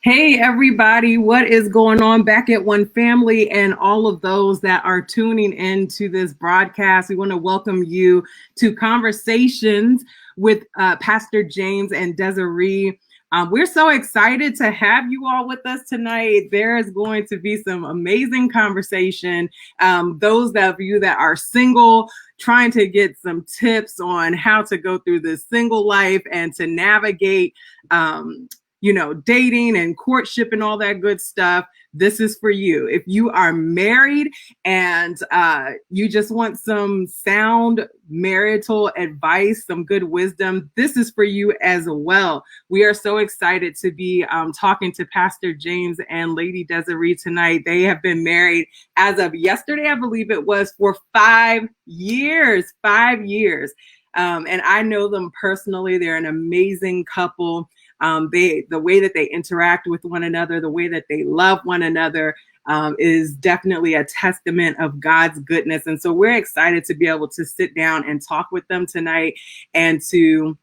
Hey, everybody, what is going on back at One Family and all of those that are tuning into this broadcast? We want to welcome you to Conversations with Pastor James and Desiree. We're so excited to have you all with us tonight. There is going to be some amazing conversation. Those of you that are single, trying to get some tips on how to go through this single life and to navigate dating and courtship and all that good stuff. This is for you. If you are married and you just want some sound marital advice, some good wisdom, this is for you as well. We are so excited to be talking to Pastor James and Lady Desiree tonight. They have been married as of yesterday, I believe it was, for 5 years. 5 years. And I know them personally. They're an amazing couple. The way that they interact with one another, the way that they love one another is definitely a testament of God's goodness. And so we're excited to be able to sit down and talk with them tonight and to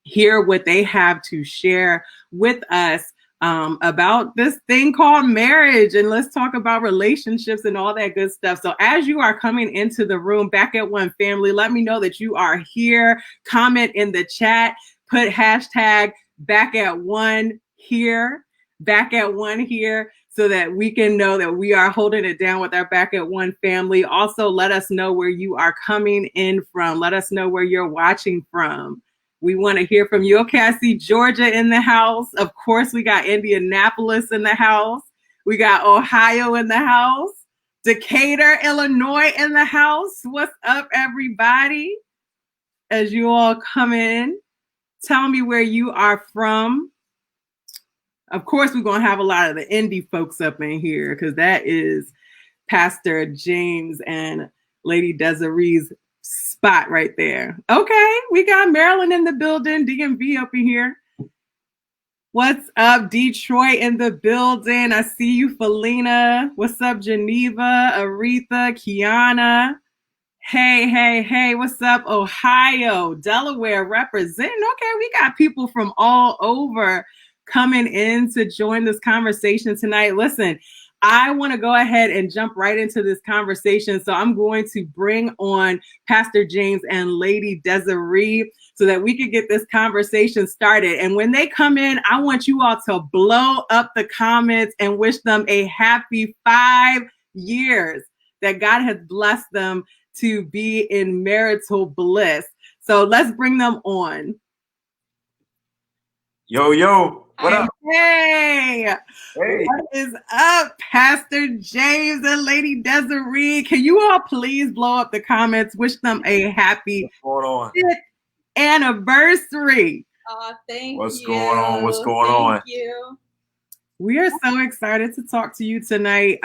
hear what they have to share with us about this thing called marriage. And let's talk about relationships and all that good stuff. So as you are coming into the room, back at One Family, let me know that you are here. Comment in the chat, put hashtag back at one here, so that we can know that we are holding it down with our Back at One family. Also, let us know where you are coming in from. Let us know where you're watching from. We want to hear from you. Okay, I see Georgia in the house. Of course, we got Indianapolis in the house. We got Ohio in the house. Decatur, Illinois in the house. What's up, everybody? As you all come in, tell me where you are from. Of course, we're going to have a lot of the indie folks up in here because that is Pastor James and Lady Desiree's spot right there. Okay, we got Maryland in the building, DMV up in here. What's up, Detroit in the building? I see you, Felina. What's up, Geneva, Aretha, Kiana? Hey, what's up, Ohio, Delaware representing? Okay, we got people from all over coming in to join this conversation tonight. Listen, I want to go ahead and jump right into this conversation. So I'm going to bring on Pastor James and Lady Desiree so that we can get this conversation started. And when they come in, I want you all to blow up the comments and wish them a happy 5 years that God has blessed them to be in marital bliss. So let's bring them on. Yo, what up? Hey, what is up, Pastor James and Lady Desiree? Can you all please blow up the comments? Wish them a happy 5th anniversary. Oh, thank you. What's going on? Thank you. We are so excited to talk to you tonight.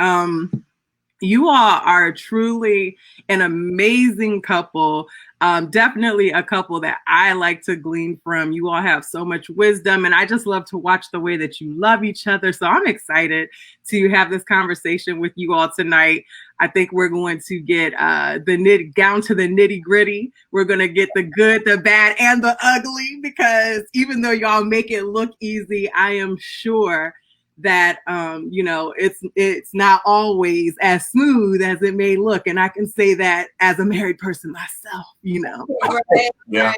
You all are truly an amazing couple. Definitely a couple that I like to glean from. You all have so much wisdom, and I just love to watch the way that you love each other. So I'm excited to have this conversation with you all tonight. I think we're going to get down to the nitty gritty. We're going to get the good, the bad, and the ugly, because even though y'all make it look easy, I am sure that it's not always as smooth as it may look, and I can say that as a married person myself. Yeah.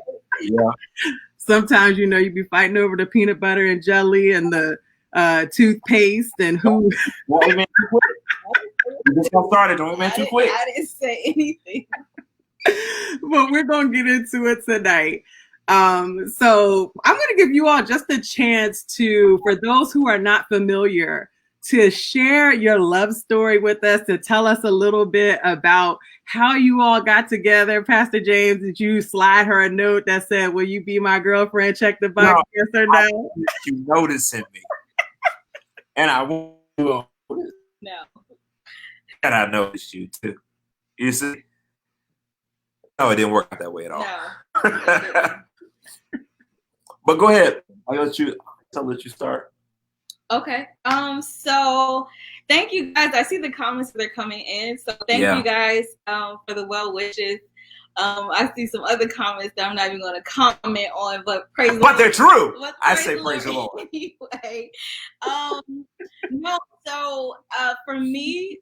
Sometimes you be fighting over the peanut butter and jelly and the toothpaste and who. You just got started. Don't man too quick. I didn't say anything. But we're gonna get into it tonight. So I'm going to give you all just a chance to, for those who are not familiar, to share your love story with us, to tell us a little bit about how you all got together. Pastor James, did you slide her a note that said, "Will you be my girlfriend? Check the box, No, yes or no?" You noticing me. And I will. No. And I noticed you too. You see? No, it didn't work out that way at all. No. But go ahead. I'll let you start. Okay. So thank you guys. I see the comments that are coming in. So thank you guys for the well wishes. I see some other comments that I'm not even going to comment on, but praise the But they're true. Lord. I say praise the Lord. Anyway, no, so for me,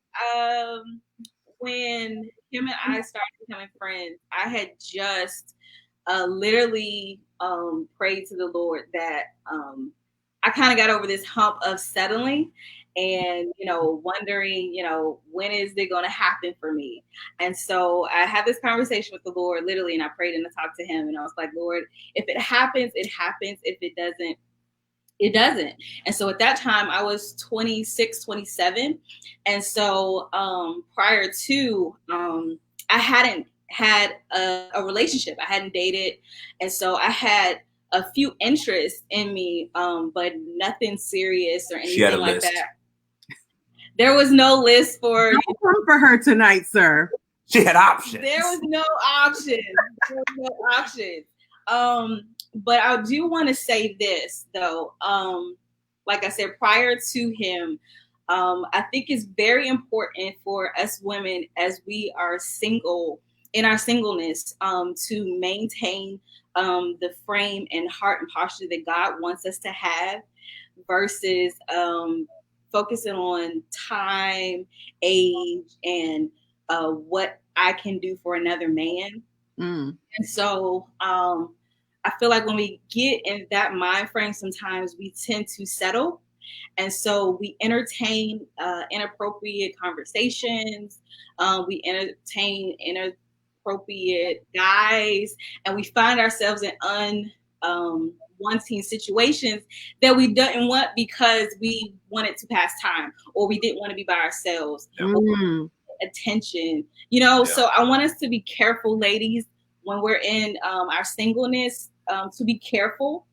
when him and I started becoming friends, I had just literally prayed to the Lord that I kind of got over this hump of settling and, wondering, when is it going to happen for me? And so I had this conversation with the Lord literally, and I prayed and I talked to him, and I was like, Lord, if it happens, it happens. If it doesn't, it doesn't. And so at that time I was 26, 27. And so prior to, I hadn't had a relationship. I hadn't dated. And so I had a few interests in me, but nothing serious or anything like that. There was no list for her tonight, sir. She had options. There was no options. There was no options. But I do want to say this though. Like I said, prior to him, I think it's very important for us women as we are single in our singleness, to maintain the frame and heart and posture that God wants us to have versus focusing on time, age, and what I can do for another man. And so I feel like when we get in that mind frame, sometimes we tend to settle. And so we entertain inappropriate conversations. We entertain inappropriate guys, and we find ourselves in wanting situations that we didn't want because we wanted to pass time, or we didn't want to be by ourselves, or attention. So I want us to be careful, ladies, when we're in our singleness, to be careful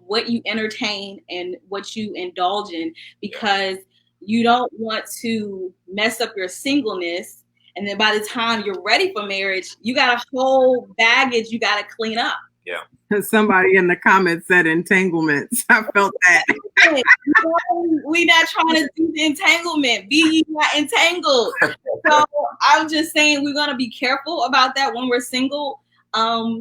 what you entertain and what you indulge in, because you don't want to mess up your singleness. And then by the time you're ready for marriage, you got a whole baggage you got to clean up. Yeah. Somebody in the comments said entanglements. I felt that. We not trying to do the entanglement. Be ye not entangled. So I'm just saying we're going to be careful about that when we're single.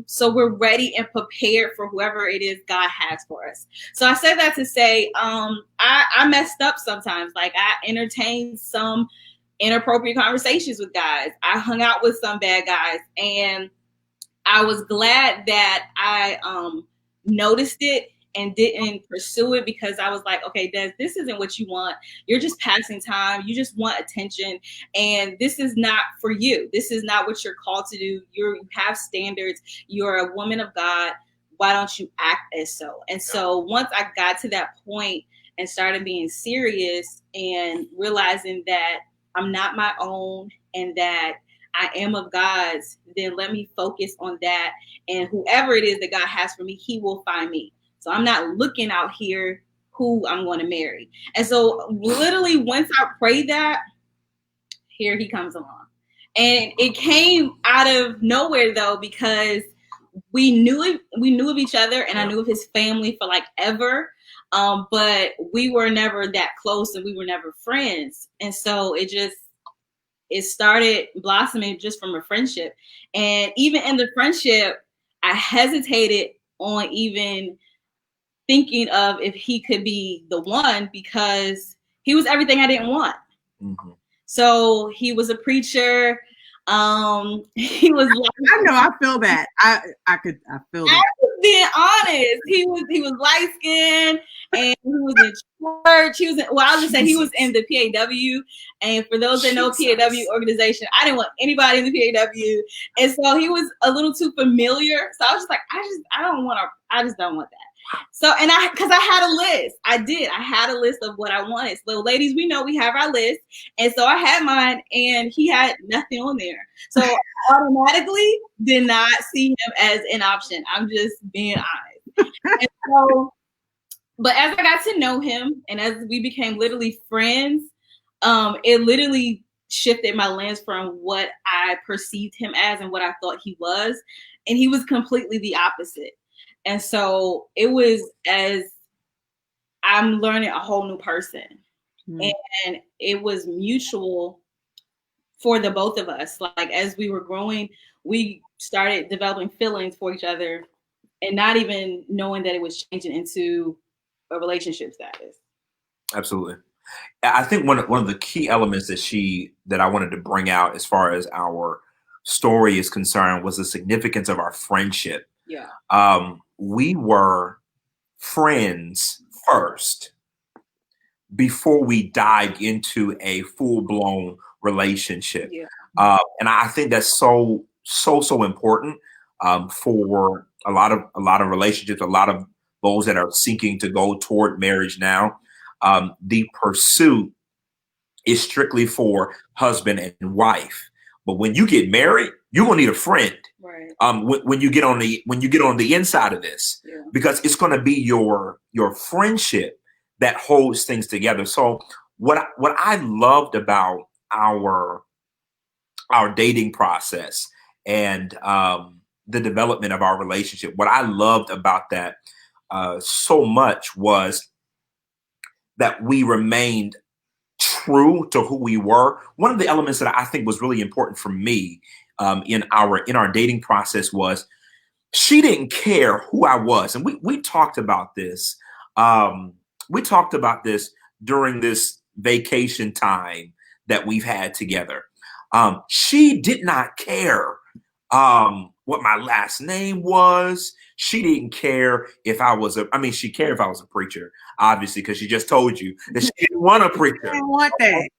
So we're ready and prepared for whoever it is God has for us. So I said that to say, I messed up sometimes. Like, I entertained some inappropriate conversations with guys. I hung out with some bad guys, and I was glad that I noticed it and didn't pursue it, because I was like, okay, Des, this isn't what you want. You're just passing time. You just want attention. And this is not for you. This is not what you're called to do. You have standards. You're a woman of God. Why don't you act as so? And so once I got to that point and started being serious and realizing that I'm not my own and that I am of God's, then let me focus on that. And whoever it is that God has for me, he will find me. So I'm not looking out here who I'm going to marry. And so literally once I prayed that, here he comes along. And it came out of nowhere though, because we knew of each other, and I knew of his family for like ever. But we were never that close, and we were never friends. And so it started blossoming just from a friendship. And even in the friendship, I hesitated on even thinking of if he could be the one, because he was everything I didn't want. Mm-hmm. So he was a preacher. He was like, I know, I feel that. I feel that. I was being honest. He was light skinned, and he was in church. I'll just say he was in the PAW. And for those that know PAW organization, I didn't want anybody in the PAW. And so he was a little too familiar. So I was just like, I just don't want that. So, because I had a list. I had a list of what I wanted. So ladies, we know we have our list. And so I had mine, and he had nothing on there. So I automatically did not see him as an option. I'm just being honest. And so, but as I got to know him, and as we became literally friends, it literally shifted my lens from what I perceived him as and what I thought he was. And he was completely the opposite. And so it was as I'm learning a whole new person. And it was mutual for the both of us. Like as we were growing, we started developing feelings for each other and not even knowing that it was changing into a relationship status. Absolutely. I think one of the key elements that I wanted to bring out as far as our story is concerned was the significance of our friendship. Yeah. We were friends first before we dived into a full-blown relationship. Yeah. And I think that's so important for a lot of relationships, a lot of those that are seeking to go toward marriage now. The pursuit is strictly for husband and wife. But when you get married, you're gonna need a friend. Right. When you get on the inside of this, Yeah. because it's gonna be your friendship that holds things together. So what I loved about our dating process and the development of our relationship, what I loved about that so much was that we remained true to who we were. One of the elements that I think was really important for me in our dating process was she didn't care who I was, and we talked about this. We talked about this during this vacation time that we've had together. She did not care what my last name was. She didn't care if I was she cared if I was a preacher, obviously, because she just told you that she didn't want a preacher. I didn't want that.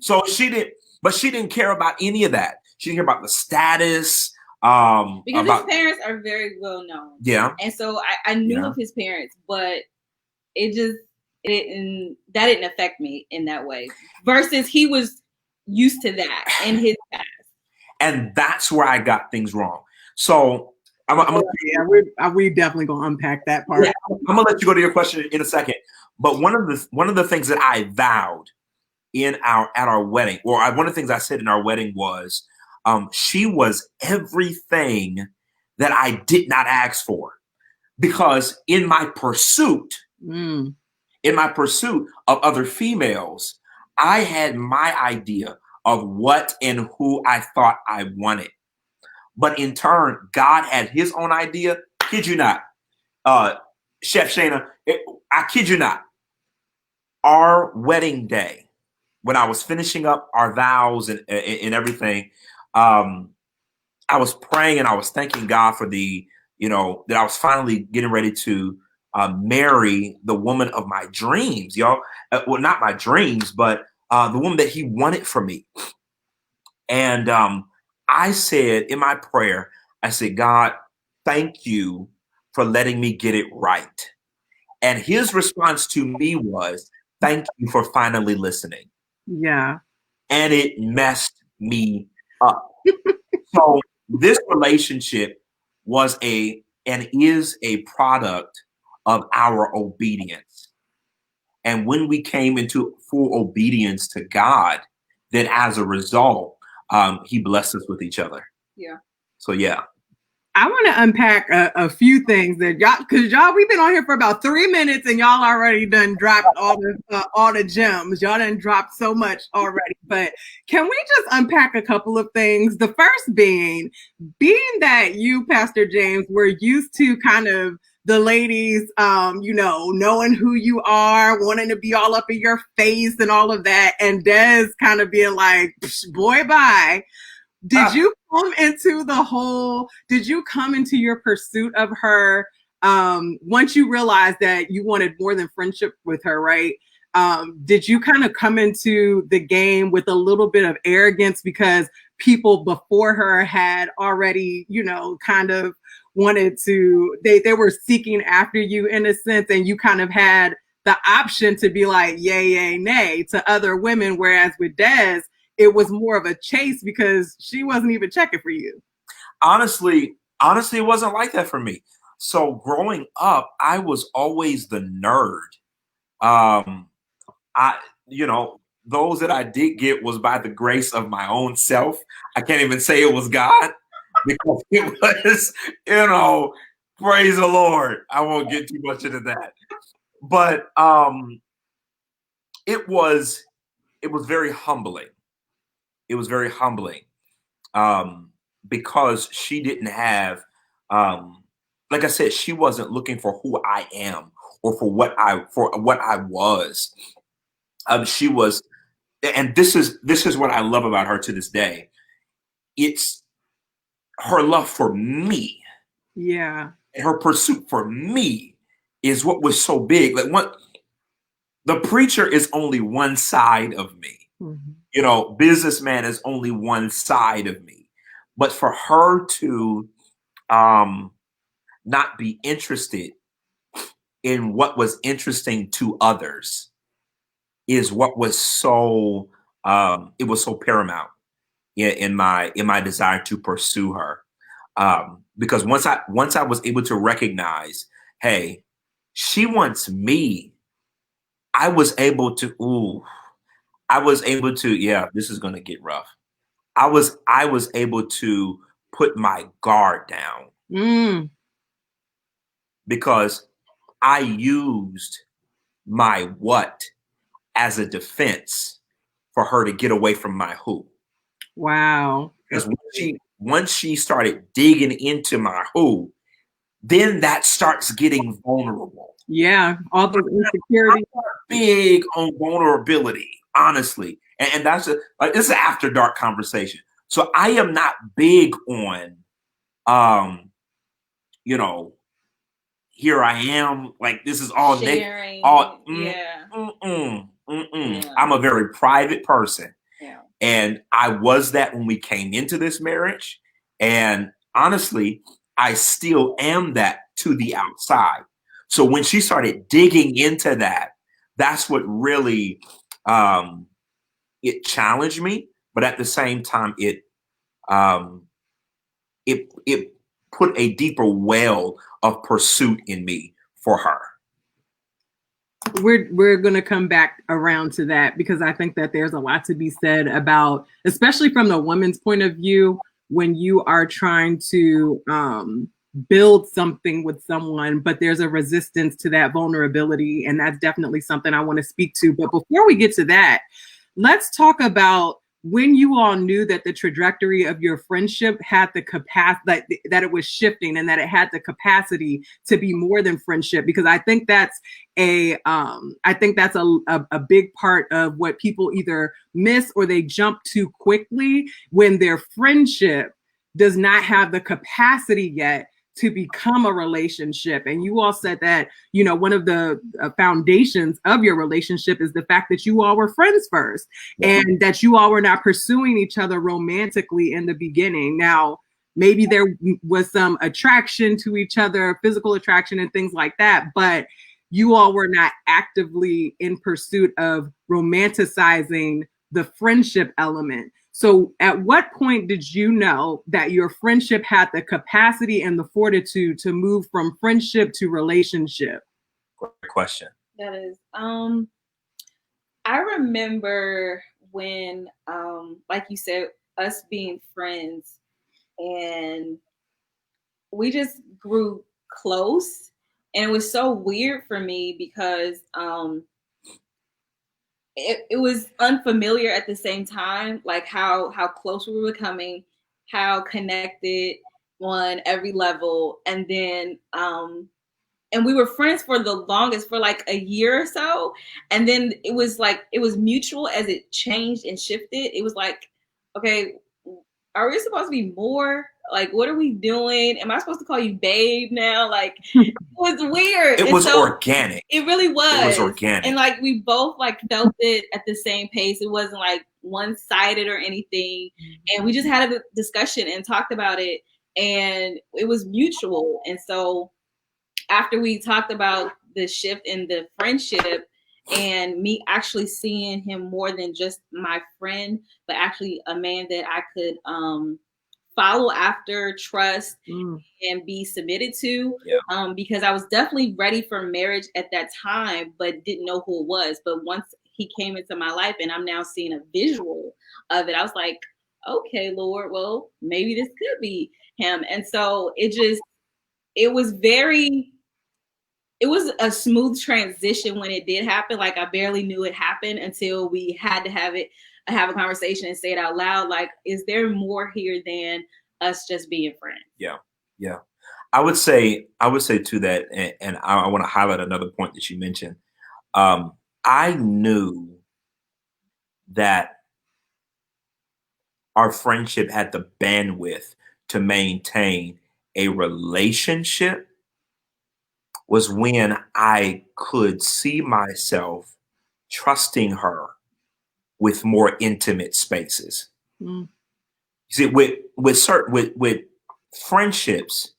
So she didn't care about any of that. She didn't care about the status. Because his parents are very well known. Yeah. And so I knew of his parents, but that didn't affect me in that way. Versus he was used to that in his past. And that's where I got things wrong. So we definitely gonna unpack that part. Yeah, I'm gonna let you go to your question in a second. But one of the things that I vowed at our wedding, or one of the things I said in our wedding was, she was everything that I did not ask for, because in my pursuit of other females, I had my idea of what and who I thought I wanted. But in turn, God had his own idea. Kid you not. Chef Shayna, I kid you not. Our wedding day, when I was finishing up our vows and everything, I was praying and I was thanking God for that I was finally getting ready to marry the woman of my dreams, y'all. Well, not my dreams, but the woman that he wanted for me. And I said in my prayer, I said, God, thank you for letting me get it right. And his response to me was, thank you for finally listening. Yeah. And it messed me up. So this relationship was and is a product of our obedience. And when we came into full obedience to God, then as a result, he blessed us with each other. Yeah. So yeah. I want to unpack a few things that because we've been on here for about 3 minutes and y'all already done dropped all the gems. Y'all done dropped so much already, but can we just unpack a couple of things? The first being that you, Pastor James, were used to kind of the ladies, knowing who you are, wanting to be all up in your face and all of that, and Des kind of being like, boy, bye. Did you come into your pursuit of her once you realized that you wanted more than friendship with her, right? Did you kind of come into the game with a little bit of arrogance because people before her had already, kind of wanted to, they were seeking after you in a sense, and you kind of had the option to be like, yay, yay, nay to other women, whereas with Des, it was more of a chase because she wasn't even checking for you. Honestly, it wasn't like that for me. So growing up, I was always the nerd. Those that I did get was by the grace of my own self. I can't even say it was God because it was, praise the Lord. I won't get too much into that. But it was very humbling. It was very humbling, because she didn't have, like I said, she wasn't looking for who I am or for what I was. She was, and this is what I love about her to this day. It's her love for me Yeah. and her pursuit for me is what was so big. Like, what the preacher is only one side of me. Mhm. Businessman is only one side of me. But for her to um, not be interested in what was interesting to others is what was so it was so paramount in my desire to pursue her. Because once I was able to recognize, hey, she wants me, I was able to, yeah, this is gonna get rough. I was able to put my guard down Mm. because I used my what as a defense for her to get away from my who. Wow. Because once she started digging into my who, then that starts getting vulnerable. Yeah. All those I'm insecurities. not big on vulnerability, honestly. And that's it's an after dark conversation. So I am not big on um, you know, here I am, like this is all naked. Sharing. All Yeah. Yeah. I'm a very private person. Yeah. And I was that when we came into this marriage. And honestly, I still am that to the outside. So when she started digging into that, that's what really it challenged me. But at the same time, um, it put a deeper well of pursuit in me for her. We're going to come back around to that because I think that there's a lot to be said about, especially from the woman's point of view, when you are trying to build something with someone, but there's a resistance to that vulnerability. And that's definitely something I want to speak to. But before we get to that, let's talk about when you all knew that the trajectory of your friendship had the capacity, that it was shifting and that it had the capacity to be more than friendship, because I think that's a big part of what people either miss or they jump too quickly when their friendship does not have the capacity yet to become a relationship. And you all said that, one of the foundations of your relationship is the fact that you all were friends first, and that you all were not pursuing each other romantically in the beginning. Now, maybe there was some attraction to each other, physical attraction and things like that, but you all were not actively in pursuit of romanticizing the friendship element. So at what point did you know that your friendship had the capacity and the fortitude to move from friendship to relationship? Great question. That is, I remember when, like you said, us being friends, and we just grew close, and it was so weird for me because it was unfamiliar at the same time, like how close we were becoming, how connected on every level, and then and we were friends for the longest, for like a year or so, and then it was mutual as it changed and shifted. It was like, okay, are we supposed to be more? Like, what are we doing? Am I supposed to call you babe now? Like, it was weird. It was organic. It really was. It was organic. And like, we both like felt it at the same pace. It wasn't like one-sided or anything. And we just had a discussion and talked about it, and it was mutual. And so after we talked about the shift in the friendship and me actually seeing him more than just my friend, but actually a man that I could follow after, trust, and be submitted to, because I was definitely ready for marriage at that time, but didn't know who it was. But once he came into my life and I'm now seeing a visual of it, I was like, okay, Lord, well, maybe this could be him. And so it was a smooth transition when it did happen. Like, I barely knew it happened until we had to have it. have a conversation and say it out loud. Like, is there more here than us just being friends? Yeah. Yeah. I would say to that, and I want to highlight another point that you mentioned. I knew that our friendship had the bandwidth to maintain a relationship was when I could see myself trusting her with more intimate spaces. Mm. You see, with friendships,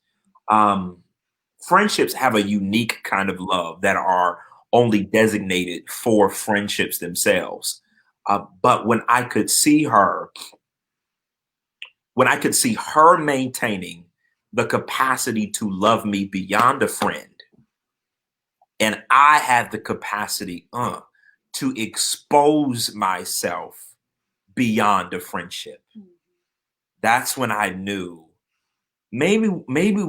friendships have a unique kind of love that are only designated for friendships themselves. But when I could see her maintaining the capacity to love me beyond a friend, and I had the capacity to expose myself beyond a friendship, that's when I knew maybe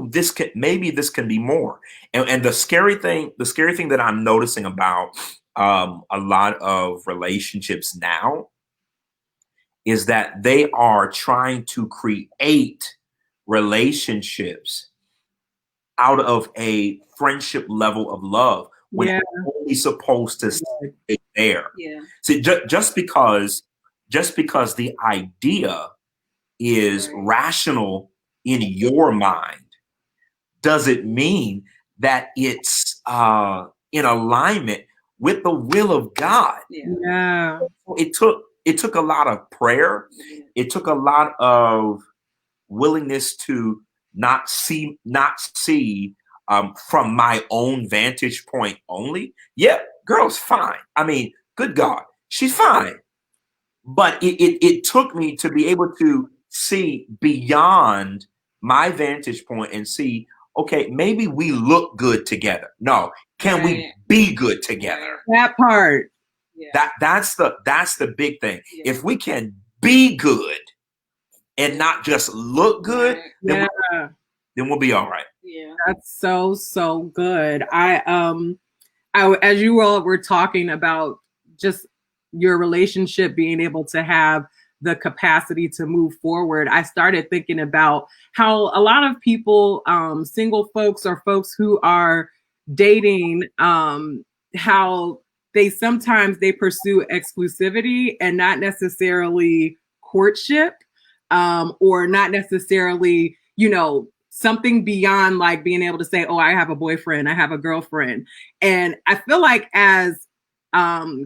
this can be more. And the scary thing that I'm noticing about a lot of relationships now is that they are trying to create relationships out of a friendship level of love when Yeah. it's only supposed to stay there. Yeah. See, just because the idea is rational in your mind doesn't mean that it's in alignment with the will of God. Yeah. It took a lot of prayer. It took a lot of willingness to not see from my own vantage point only. Yeah, girl's fine. I mean, good God, she's fine. But it took me to be able to see beyond my vantage point and see, okay, maybe we look good together. No, can we be good together? That part. Yeah. That's the big thing. Yeah. If we can be good and not just look good, then we'll be all right. Yeah. That's so good. I as you all were talking about just your relationship being able to have the capacity to move forward, I started thinking about how a lot of people, single folks or folks who are dating, how they sometimes pursue exclusivity and not necessarily courtship, or not necessarily, something beyond like being able to say, oh, I have a boyfriend, I have a girlfriend. And I feel like as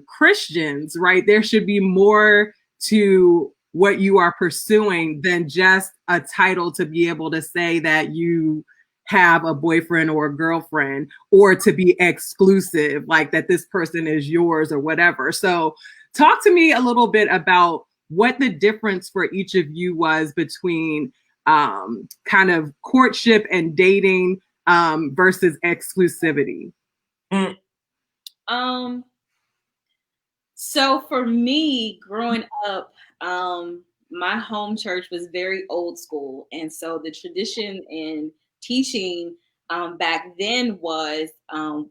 Christians, right, there should be more to what you are pursuing than just a title to be able to say that you have a boyfriend or a girlfriend, or to be exclusive, like that this person is yours or whatever. So talk to me a little bit about what the difference for each of you was between kind of courtship and dating versus exclusivity. So for me, growing up, my home church was very old school. And so the tradition in teaching back then was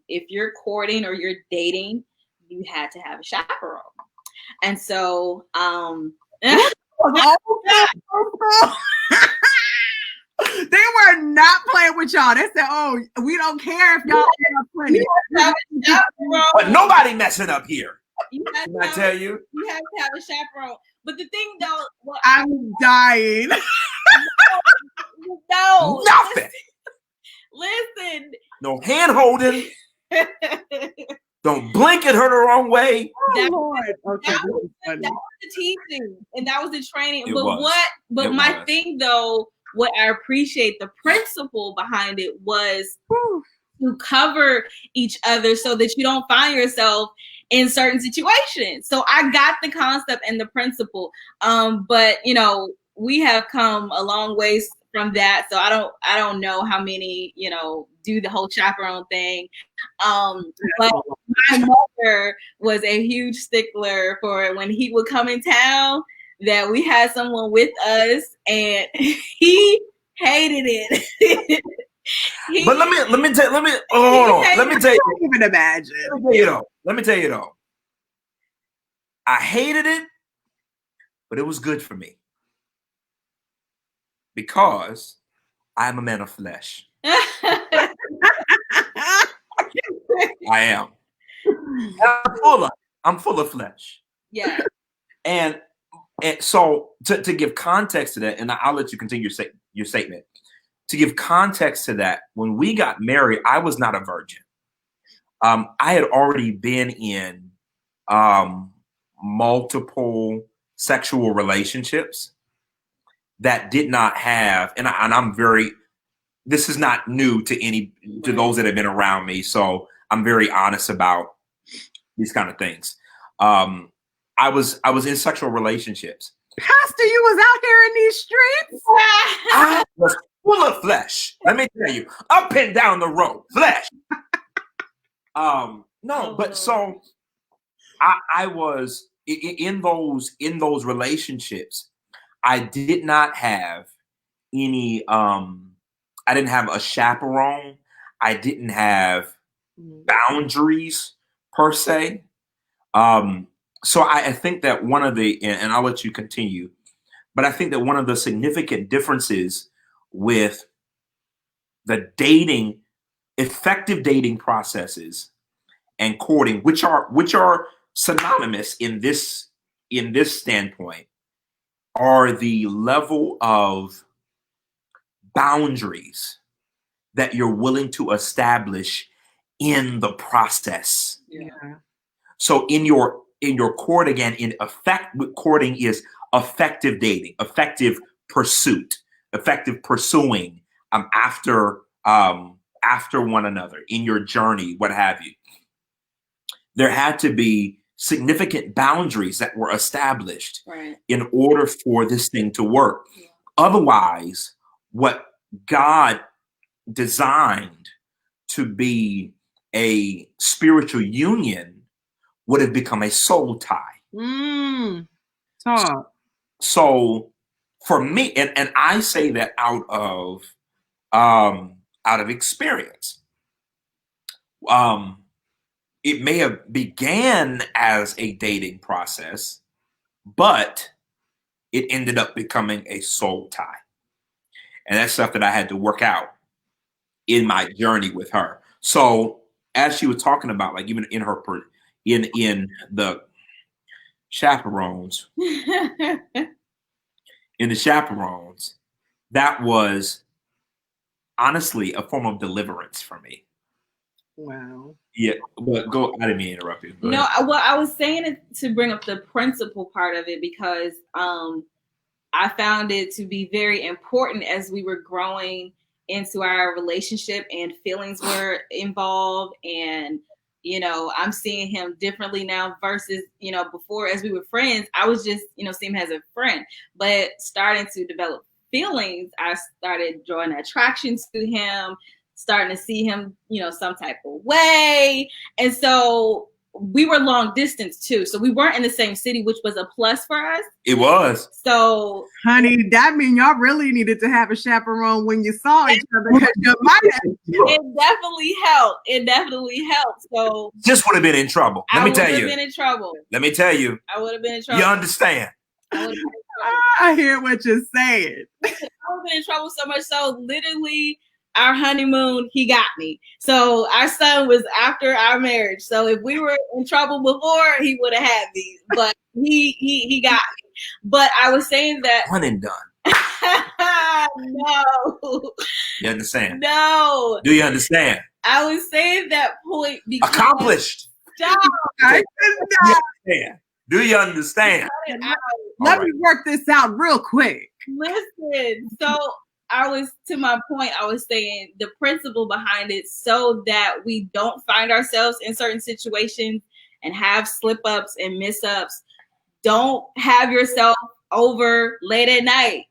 if you're courting or you're dating, you had to have a chaperone. And so they were not playing with y'all. They said, "Oh, we don't care if y'all have plenty." But nobody messing up here. I tell you, you have to have a chaperone. But the thing, though, I'm dying. No, nothing. Listen. No hand holding. Don't blink at her the wrong way. That was the teaching, and that was the training. But my thing, though, what I appreciate, the principle behind it was to cover each other so that you don't find yourself in certain situations. So I got the concept and the principle. But we have come a long ways from that. So I don't know how many, do the whole chaperone thing. But my mother was a huge stickler for when he would come in town, that we had someone with us, and he hated it. But let me tell you. Even imagine. Let me tell you though. I hated it, but it was good for me because I am a man of flesh. I am. I'm full of flesh. Yeah. And so to give context to that, and I'll let you continue your statement. To give context to that, when we got married, I was not a virgin. I had already been in multiple sexual relationships that did not have, and I'm very, this is not new to those that have been around me. So I'm very honest about these kind of things. I was in sexual relationships. Pastor, you was out here in these streets? I was full of flesh. Let me tell you, up and down the road, flesh. But so I was in those relationships. I did not have any. I didn't have a chaperone. I didn't have boundaries per se. So I think that one of the, and I'll let you continue, but I think that one of the significant differences with the effective dating processes and courting, which are synonymous in this standpoint, are the level of boundaries that you're willing to establish in the process. Yeah. So in your court, again, courting is effective dating, effective pursuit, effective pursuing after one another in your journey, what have you. There had to be significant boundaries that were established in order for this thing to work. Yeah. Otherwise, what God designed to be a spiritual union would have become a soul tie. So for me, and I say that out of experience. It may have began as a dating process, but it ended up becoming a soul tie. And that's stuff that I had to work out in my journey with her. So as she was talking about, like even in her in the chaperones, that was honestly a form of deliverance for me. Wow. Yeah, but go. I didn't mean to interrupt you. No, well, I was saying it to bring up the principle part of it because I found it to be very important as we were growing into our relationship and feelings were involved. And, I'm seeing him differently now versus, before as we were friends, I was just, seeing him as a friend. But starting to develop feelings, I started drawing attraction to him, starting to see him, some type of way. And so we were long distance too. So we weren't in the same city, which was a plus for us. It was. So honey, that means y'all really needed to have a chaperone when you saw each other. It definitely helped. So just would have been in trouble. Let me tell you. Been in trouble. Let me tell you. I would have been in trouble. You understand? I hear what you're saying. I would have been in trouble so much so literally our honeymoon, he got me. So our son was after our marriage. So if we were in trouble before, he would have had me. But he got me. But I was saying that one and done. No. You understand? No. Do you understand? I was saying that point because accomplished. Stop. Do you understand? Let me work this out real quick. Listen, so I was saying the principle behind it so that we don't find ourselves in certain situations and have slip ups and miss ups. Don't have yourself over late at night.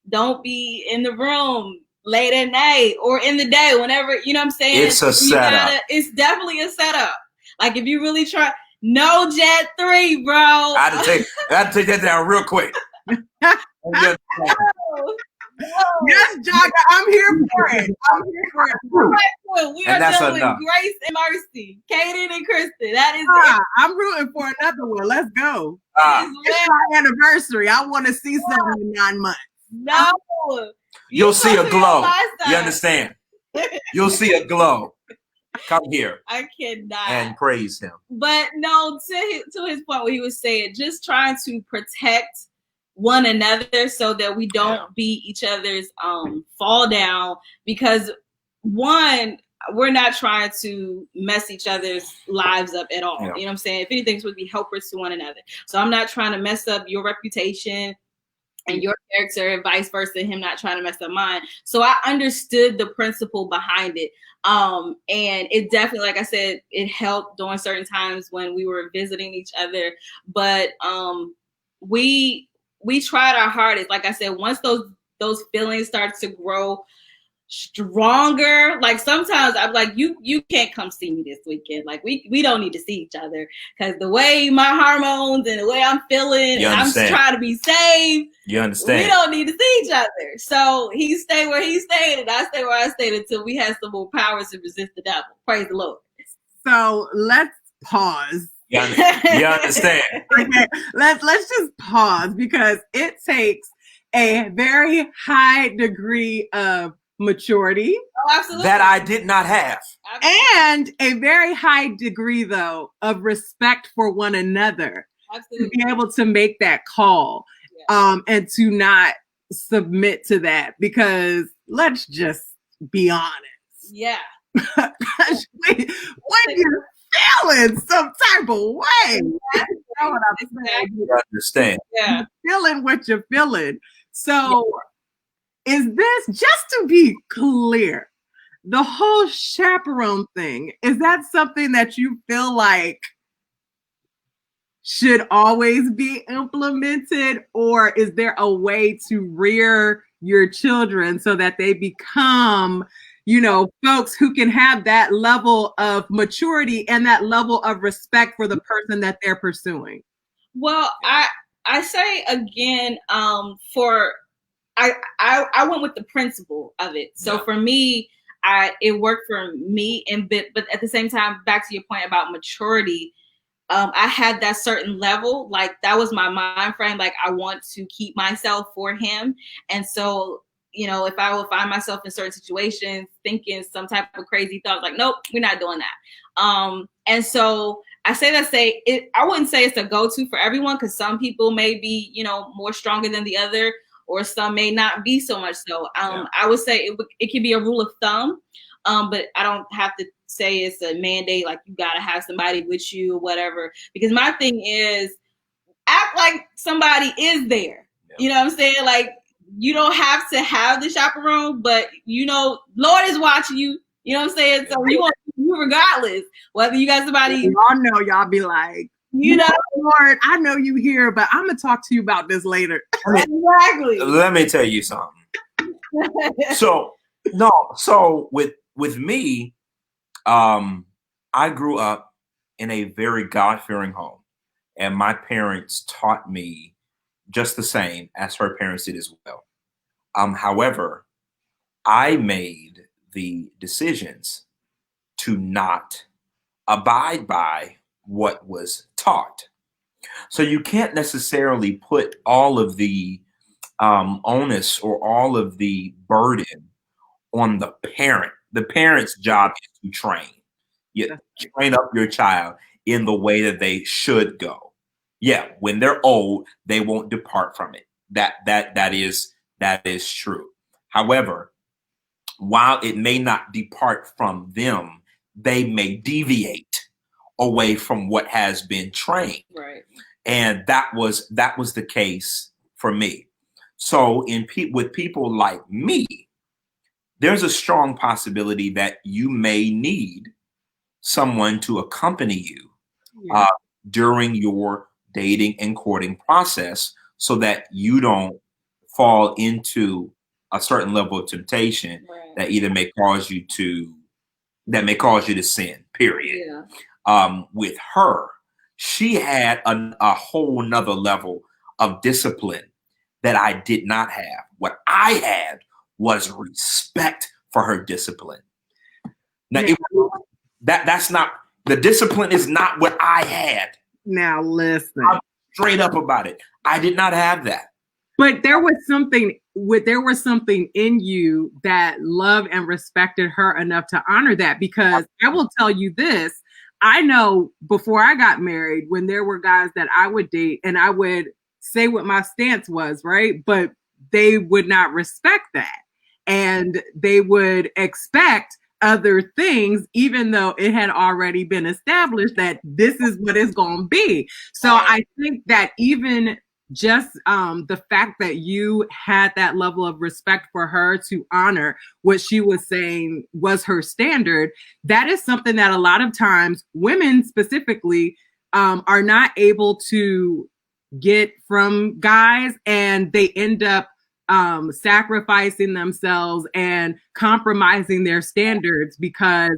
Don't be in the room late at night or in the day, whenever, you know what I'm saying? It's a setup. It's definitely a setup. Like if you really try, no Jet 3, bro. I had to take that down real quick. Yes, Jogger, I'm here for it. We And are that's dealing with enough. Grace and Mercy, Kaden and Kristen. That is I'm rooting for another one. Let's go. Ah, It's my anniversary. I want to see something in 9 months. no. you'll see a supposed to be glow. on my You side. understand? You'll see a glow. Come here I cannot. and praise him. But no, to his point, what he was saying, just trying to protect one another so that we don't be each other's fall down, because one, we're not trying to mess each other's lives up at all. Yeah. You know what I'm saying? If anything, would be helpers to one another. So I'm not trying to mess up your reputation and your character, and vice versa, him not trying to mess up mine. So I understood the principle behind it. And it definitely, like I said, it helped during certain times when we were visiting each other. But we tried our hardest. Like I said, once those feelings start to grow stronger, like sometimes I'm like, you can't come see me this weekend. Like we don't need to see each other, because the way my hormones and the way I'm feeling, and I'm trying to be saved. You understand? We don't need to see each other. So he stayed where he stayed, and I stayed where I stayed until we had some more powers to resist the devil. Praise the Lord. So let's pause. You understand? Okay, let's just pause, because it takes a very high degree of maturity. Oh, absolutely. That I did not have. Absolutely. And a very high degree, though, of respect for one another. Absolutely. To be able to make that call, and to not submit to that, because let's just be honest. Yeah. when you're feeling some type of way, you know what I'm saying? You understand? Yeah. You're feeling what you're feeling. So is this, just to be clear, the whole chaperone thing, is that something that you feel like should always be implemented, or is there a way to rear your children so that they become, you know, folks who can have that level of maturity and that level of respect for the person that they're pursuing? Well, I say again, I went with the principle of it. So for me, it worked for me, but at the same time, back to your point about maturity, I had that certain level, like that was my mind frame. Like I want to keep myself for him. And so, you know, if I will find myself in certain situations thinking some type of crazy thoughts, like, nope, we're not doing that. And so I wouldn't say it's a go-to for everyone, because some people may be, you know, more stronger than the other, or some may not be so much so. I would say it could be a rule of thumb, but I don't have to say it's a mandate, like you gotta have somebody with you or whatever. Because my thing is, act like somebody is there. Yeah. You know what I'm saying? Like, you don't have to have the chaperone, but you know, Lord is watching you. You know what I'm saying? So you want you regardless, whether you got somebody. Y'all know, y'all be like, you know, Lord, I know you here, but I'm gonna talk to you about this later. Exactly. Let me tell you something. So with me, I grew up in a very God-fearing home, and my parents taught me just the same as her parents did as well. However, I made the decisions to not abide by what was taught. So you can't necessarily put all of the onus or all of the burden on the parent. The parent's job is to train. You train up your child in the way that they should go. Yeah, when they're old, they won't depart from it. That is true. However, while it may not depart from them, they may deviate away from what has been trained. Right. And that was the case for me. So with people like me, there's a strong possibility that you may need someone to accompany you during your dating and courting process, so that you don't fall into a certain level of temptation that either may cause you to sin, period. Yeah. With her, she had a whole nother level of discipline that I did not have. What I had was respect for her discipline. Now, that's not, the discipline is not what I had. Now listen. I'm straight up about it. I did not have that. But there was something in you that loved and respected her enough to honor that, because I will tell you this. I know before I got married, when there were guys that I would date and I would say what my stance was, right? But they would not respect that. And they would expect other things, even though it had already been established that this is what it's going to be. So I think that even just the fact that you had that level of respect for her to honor what she was saying was her standard, that is something that a lot of times women specifically are not able to get from guys, and they end up sacrificing themselves and compromising their standards because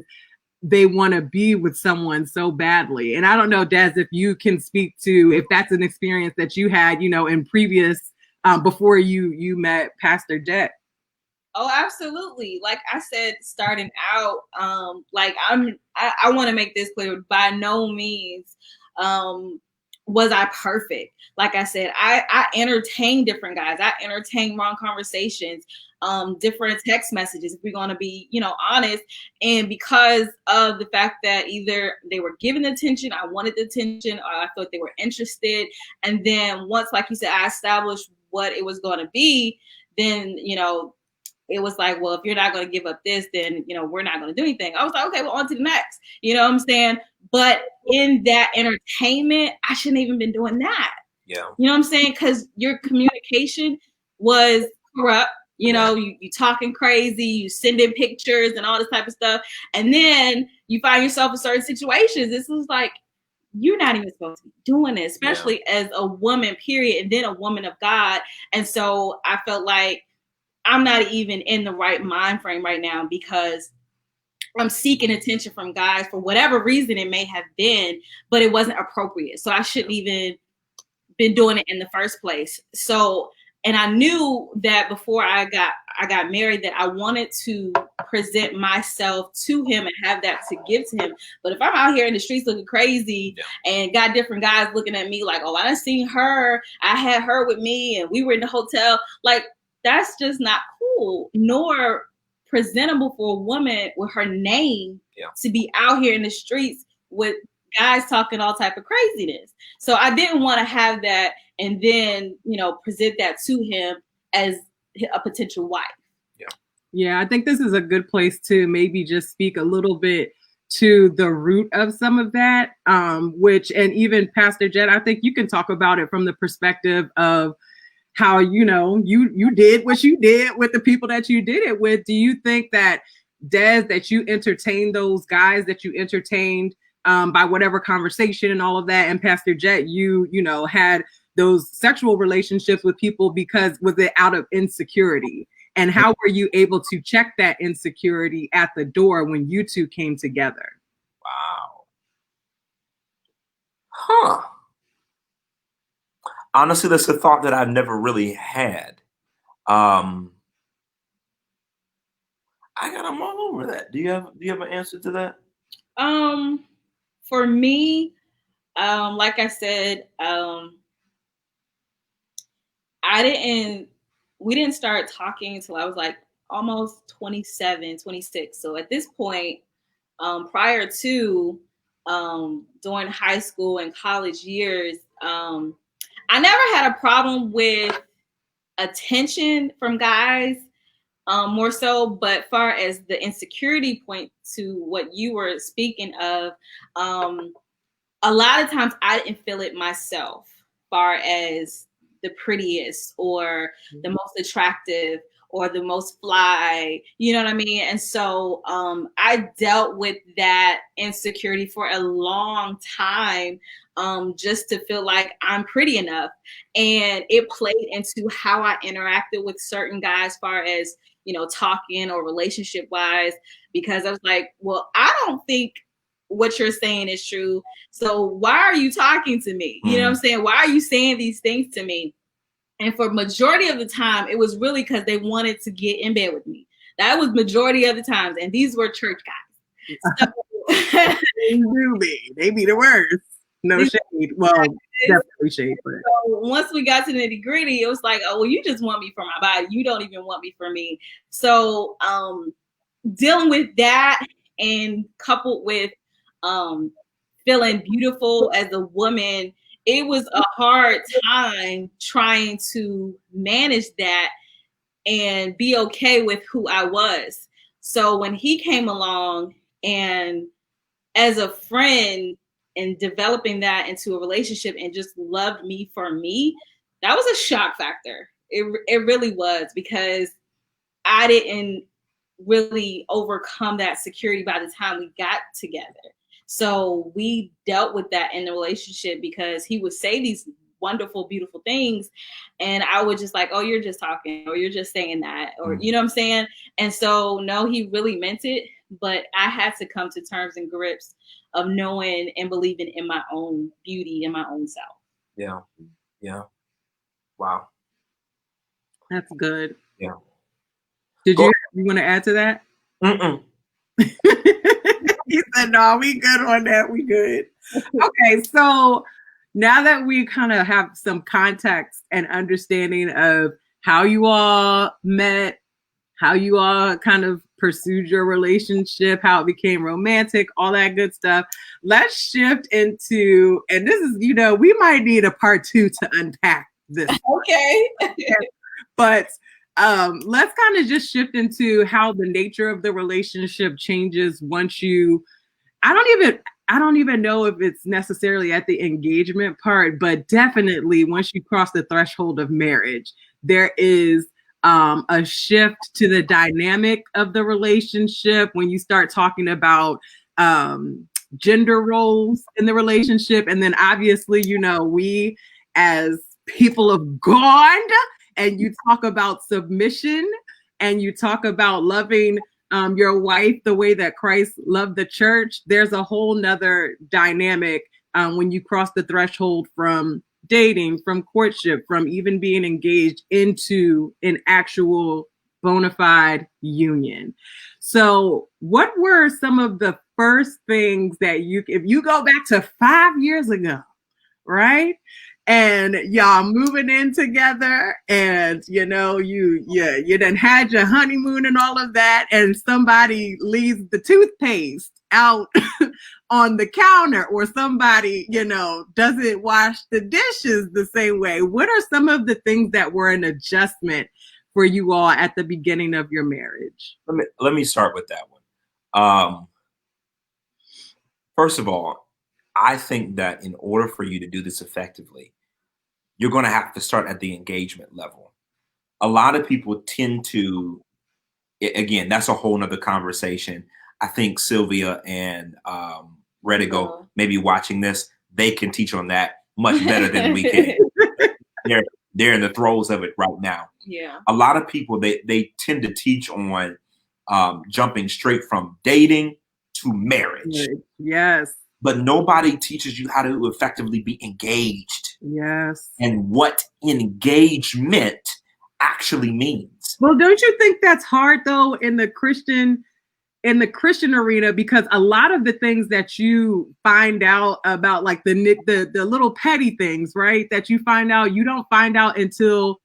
they want to be with someone so badly. And I don't know, Des, if you can speak to if that's an experience that you had, you know, in previous before you met Pastor Jet. Oh, absolutely. Like I said, starting out, like I want to make this clear. By no means was I perfect. Like I said, I entertain different guys. I entertain wrong conversations, different text messages, if we're going to be, you know, honest. And because of the fact that either they were given attention, I wanted the attention, or I thought they were interested. And then once, like you said, I established what it was going to be, then, you know, it was like, well, if you're not going to give up this, then, you know, we're not going to do anything. I was like, okay, well, on to the next. You know what I'm saying? But in that entertainment, I shouldn't even been doing that. Yeah. You know what I'm saying? Because your communication was corrupt. You know, you talking crazy, you sending pictures and all this type of stuff. And then you find yourself in certain situations. This is like, you're not even supposed to be doing this, especially as a woman, period, and then a woman of God. And so I felt like I'm not even in the right mind frame right now, because I'm seeking attention from guys for whatever reason it may have been, but it wasn't appropriate. So I shouldn't even been doing it in the first place. So, and I knew that before I got married that I wanted to present myself to him and have that to give to him. But if I'm out here in the streets looking crazy and got different guys looking at me like, oh, I done seen her, I had her with me and we were in the hotel, like, that's just not cool, nor presentable for a woman with her name to be out here in the streets with guys talking all type of craziness. So I didn't want to have that and then, you know, present that to him as a potential wife. Yeah, I think this is a good place to maybe just speak a little bit to the root of some of that, which, and even Pastor Jet, I think you can talk about it from the perspective of how, you know, you did what you did with the people that you did it with. Do you think that, Des, that you entertained those guys that you entertained by whatever conversation and all of that, and Pastor Jet, you know, had those sexual relationships with people because was it out of insecurity? And how were you able to check that insecurity at the door when you two came together? Wow. Huh. Honestly, that's a thought that I've never really had. I got them all over that. Do you have an answer to that? For me, like I said, we didn't start talking until I was like almost 27, 26. So at this point, prior to during high school and college years, I never had a problem with attention from guys, more so, but far as the insecurity point to what you were speaking of, a lot of times I didn't feel it myself, far as the prettiest or the most attractive or the most fly, you know what I mean? And so I dealt with that insecurity for a long time, just to feel like I'm pretty enough. And it played into how I interacted with certain guys, as far as, you know, talking or relationship wise, because I was like, well, I don't think what you're saying is true. So why are you talking to me? You know what I'm saying? Why are you saying these things to me? And for majority of the time, it was really because they wanted to get in bed with me. That was majority of the times. And these were church guys. So They be the worst. No shade. Well, definitely shade, but so once we got to the nitty gritty, it was like, oh, well, you just want me for my body. You don't even want me for me. So dealing with that and coupled with feeling beautiful as a woman, it was a hard time trying to manage that and be okay with who I was. So when he came along and as a friend and developing that into a relationship and just loved me for me, that was a shock factor. It really was, because I didn't really overcome that security by the time we got together. So we dealt with that in the relationship, because he would say these wonderful, beautiful things, and I would just like, oh, you're just talking, or you're just saying that, or you know what I'm saying? And so no, he really meant it, but I had to come to terms and grips of knowing and believing in my own beauty and my own self. Yeah. Yeah. Wow. that's good. Yeah. Did you want to add to that? Mm-mm. He said, no, we good on that. We good. Okay, so now that we kind of have some context and understanding of how you all met, how you all kind of pursued your relationship, how it became romantic, all that good stuff, let's shift into, and this is, we might need a part 2 to unpack this. Okay. But let's kind of just shift into how the nature of the relationship changes once you, I don't even know if it's necessarily at the engagement part, but definitely once you cross the threshold of marriage, there is a shift to the dynamic of the relationship when you start talking about gender roles in the relationship. And then obviously, we as people of God, and you talk about submission, and you talk about loving your wife the way that Christ loved the church. There's a whole nother dynamic when you cross the threshold from dating, from courtship, from even being engaged into an actual bona fide union. So what were some of the first things that if you go back to 5 years ago, right? And y'all moving in together, and you done had your honeymoon and all of that, and somebody leaves the toothpaste out on the counter, or somebody doesn't wash the dishes the same way. What are some of the things that were an adjustment for you all at the beginning of your marriage? Let me start with that one. First of all, I think that in order for you to do this effectively, you're going to have to start at the engagement level. A lot of people tend to, again, that's a whole nother conversation. I think Sylvia and Redigo may be watching this. They can teach on that much better than we can. They're in the throes of it right now. Yeah. A lot of people, they tend to teach on jumping straight from dating to marriage. Yes. But nobody teaches you how to effectively be engaged. Yes. And what engagement actually means. Well, don't you think that's hard though in the Christian arena, because a lot of the things that you find out about, like the little petty things, right, that you find out, you don't find out until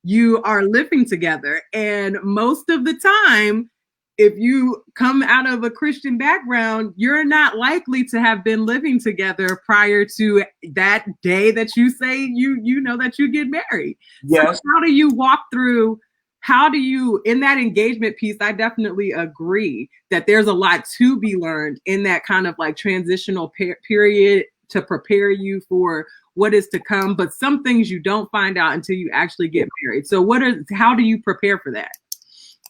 you are living together. And most of the time, if you come out of a Christian background, you're not likely to have been living together prior to that day that you say that you get married. Yes. So how do you walk through? How do you, in that engagement piece, I definitely agree that there's a lot to be learned in that kind of like transitional period to prepare you for what is to come. But some things you don't find out until you actually get married. So how do you prepare for that?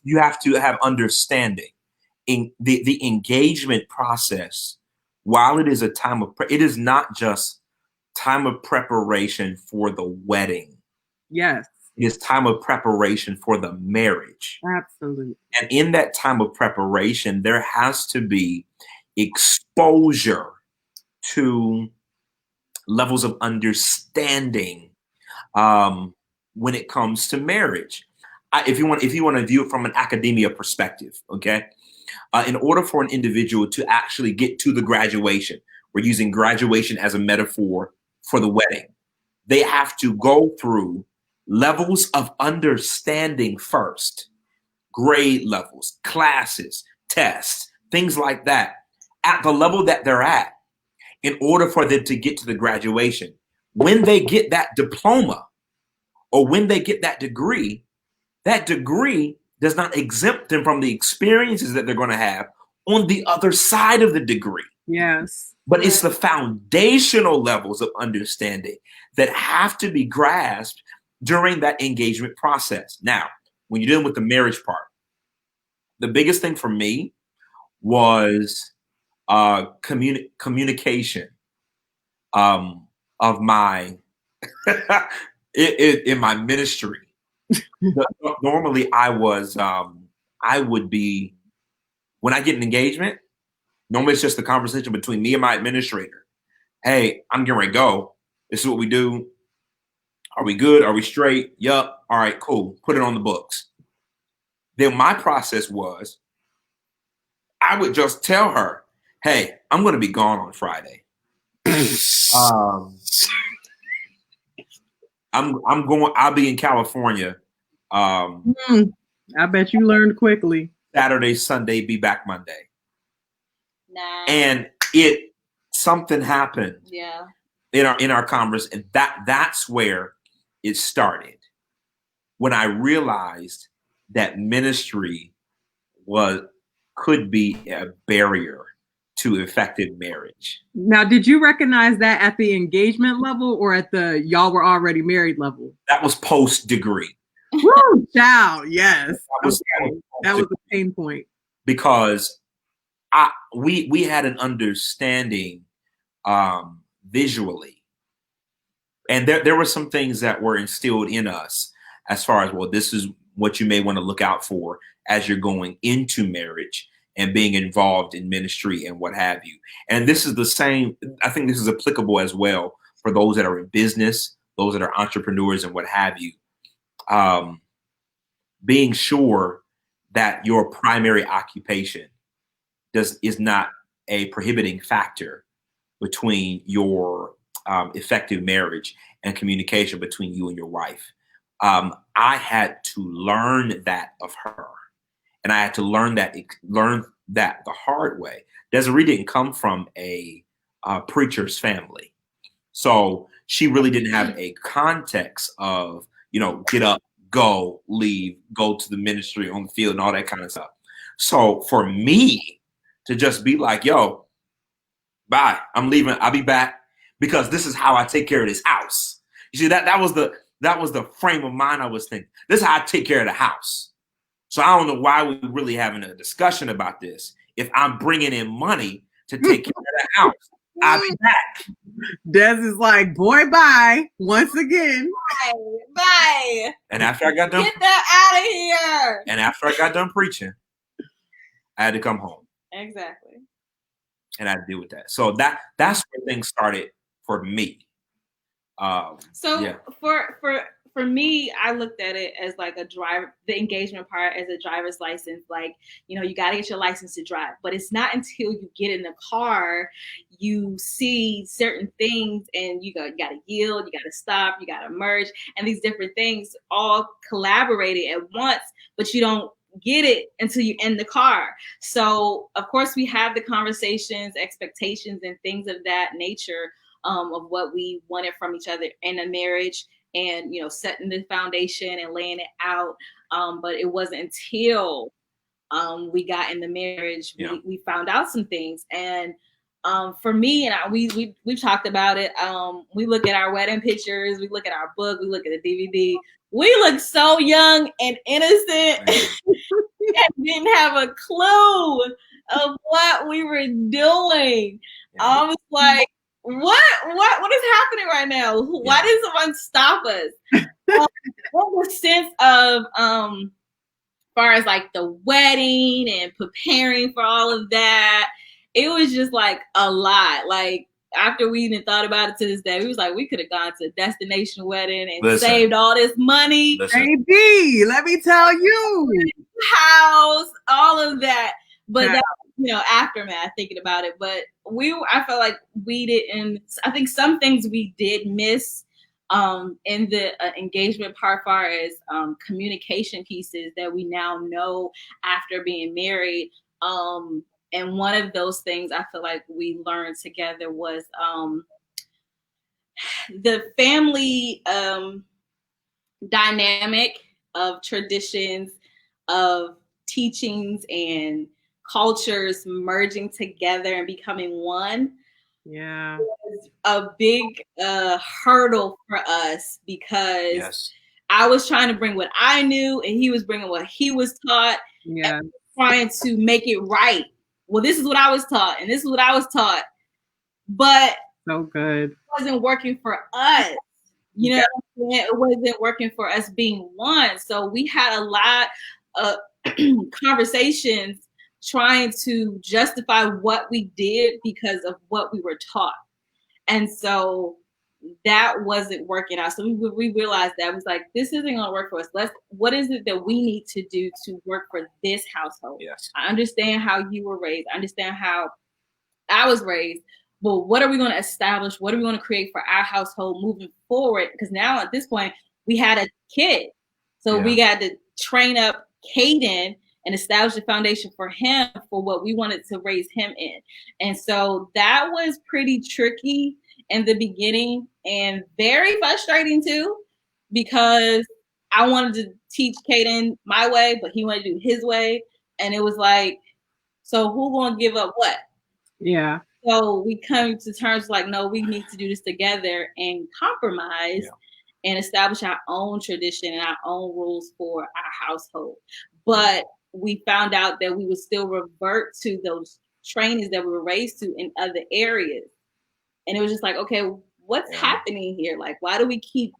You have to have understanding in the engagement process. While it is a time of, it is not just time of preparation for the wedding. Yes. It is time of preparation for the marriage. Absolutely. And in that time of preparation, there has to be exposure to levels of understanding when it comes to marriage. If you want to view it from an academia perspective, okay, in order for an individual to actually get to the graduation, we're using graduation as a metaphor for the wedding. They have to go through levels of understanding first, grade levels, classes, tests, things like that, at the level that they're at, in order for them to get to the graduation. When they get that diploma or when they get that degree does not exempt them from the experiences that they're going to have on the other side of the degree. Yes. But it's the foundational levels of understanding that have to be grasped during that engagement process. Now, when you're dealing with the marriage part, the biggest thing for me was communication of my in my ministry. Normally, I would be, when I get an engagement, normally it's just a conversation between me and my administrator. Hey, I'm getting ready to go. This is what we do. Are we good? Are we straight? Yup. All right, cool. Put it on the books. Then my process was, I would just tell her, hey, I'm going to be gone on Friday. I'll be in California. I bet you learned quickly. Saturday, Sunday, be back Monday. Nah. And something happened. Yeah. In our conversation, and that's where it started. When I realized that ministry could be a barrier to effective marriage. Now, did you recognize that at the engagement level or at the y'all were already married level? That was post degree. Woo, child, yes. That was a pain point. Because we had an understanding visually. And there were some things that were instilled in us as far as, well, this is what you may want to look out for as you're going into marriage and being involved in ministry and what have you. And this is the same, I think this is applicable as well for those that are in business, those that are entrepreneurs and what have you. Being sure that your primary occupation is not a prohibiting factor between your effective marriage and communication between you and your wife. I had to learn that of her, and I had to learn that the hard way. Desiree didn't come from a preacher's family, so she really didn't have a context of, get up, go, leave, go to the ministry on the field and all that kind of stuff. So for me to just be like, yo, bye, I'm leaving, I'll be back, because this is how I take care of this house. You see, that was the frame of mind I was thinking. This is how I take care of the house. So I don't know why we're really having a discussion about this if I'm bringing in money to take care of the house. I'll be back. Des is like, boy, bye, once again. Bye. And after I got done, get that out of here. And after I got done preaching, I had to come home. Exactly. And I had to deal with that. So that's where things started for me. For me, I looked at it as like the engagement part as a driver's license. Like, you got to get your license to drive, but it's not until you get in the car, you see certain things and you got to yield, you got to stop, you got to merge, and these different things all collaborated at once, but you don't get it until you're in the car. So of course we have the conversations, expectations, and things of that nature, of what we wanted from each other in a marriage, and setting the foundation and laying it out, but it wasn't until we got in the marriage we found out some things. And for me, and we've talked about it, we look at our wedding pictures, we look at our book, we look at the DVD, we look so young and innocent and didn't have a clue of what we were doing. I was like, what is happening right now? Why did someone stop us? What the sense of far as like the wedding and preparing for all of that, it was just like a lot. Like, after we even thought about it to this day, we was like, we could have gone to a destination wedding and saved all this money. Baby, let me tell you. House, all of that. but that, aftermath thinking about it. But I felt like we didn't. I think some things we did miss in the engagement part, far as communication pieces that we now know after being married. And one of those things I feel like we learned together was the family dynamic of traditions, of teachings and cultures merging together and becoming one. Yeah, was a big hurdle for us because Yes. I was trying to bring what I knew and he was bringing what he was taught. yeah, And trying to make it right. Well, this is what I was taught and this is what I was taught, but so good. it wasn't working for us. You know, it wasn't working for us being one. So we had a lot of conversations trying to justify what we did because of what we were taught. And so that wasn't working out. So we realized that. It was like, this isn't going to work for us. What is it that we need to do to work for this household? Yes. I understand how you were raised. I understand how I was raised. But what are we going to establish? What are we going to create for our household moving forward? Because now at this point, we had a kid. So we got to train up Caden and establish a foundation for him for what we wanted to raise him in. And so that was pretty tricky in the beginning and very frustrating too, because I wanted to teach Caden my way, but he wanted to do his way. And it was like, so who going to give up what? Yeah. So we come to terms like, no, we need to do this together and compromise and establish our own tradition and our own rules for our household. But we found out that we would still revert to those trainings that we were raised to in other areas. And it was just like, okay, what's happening here? Like, why do we keep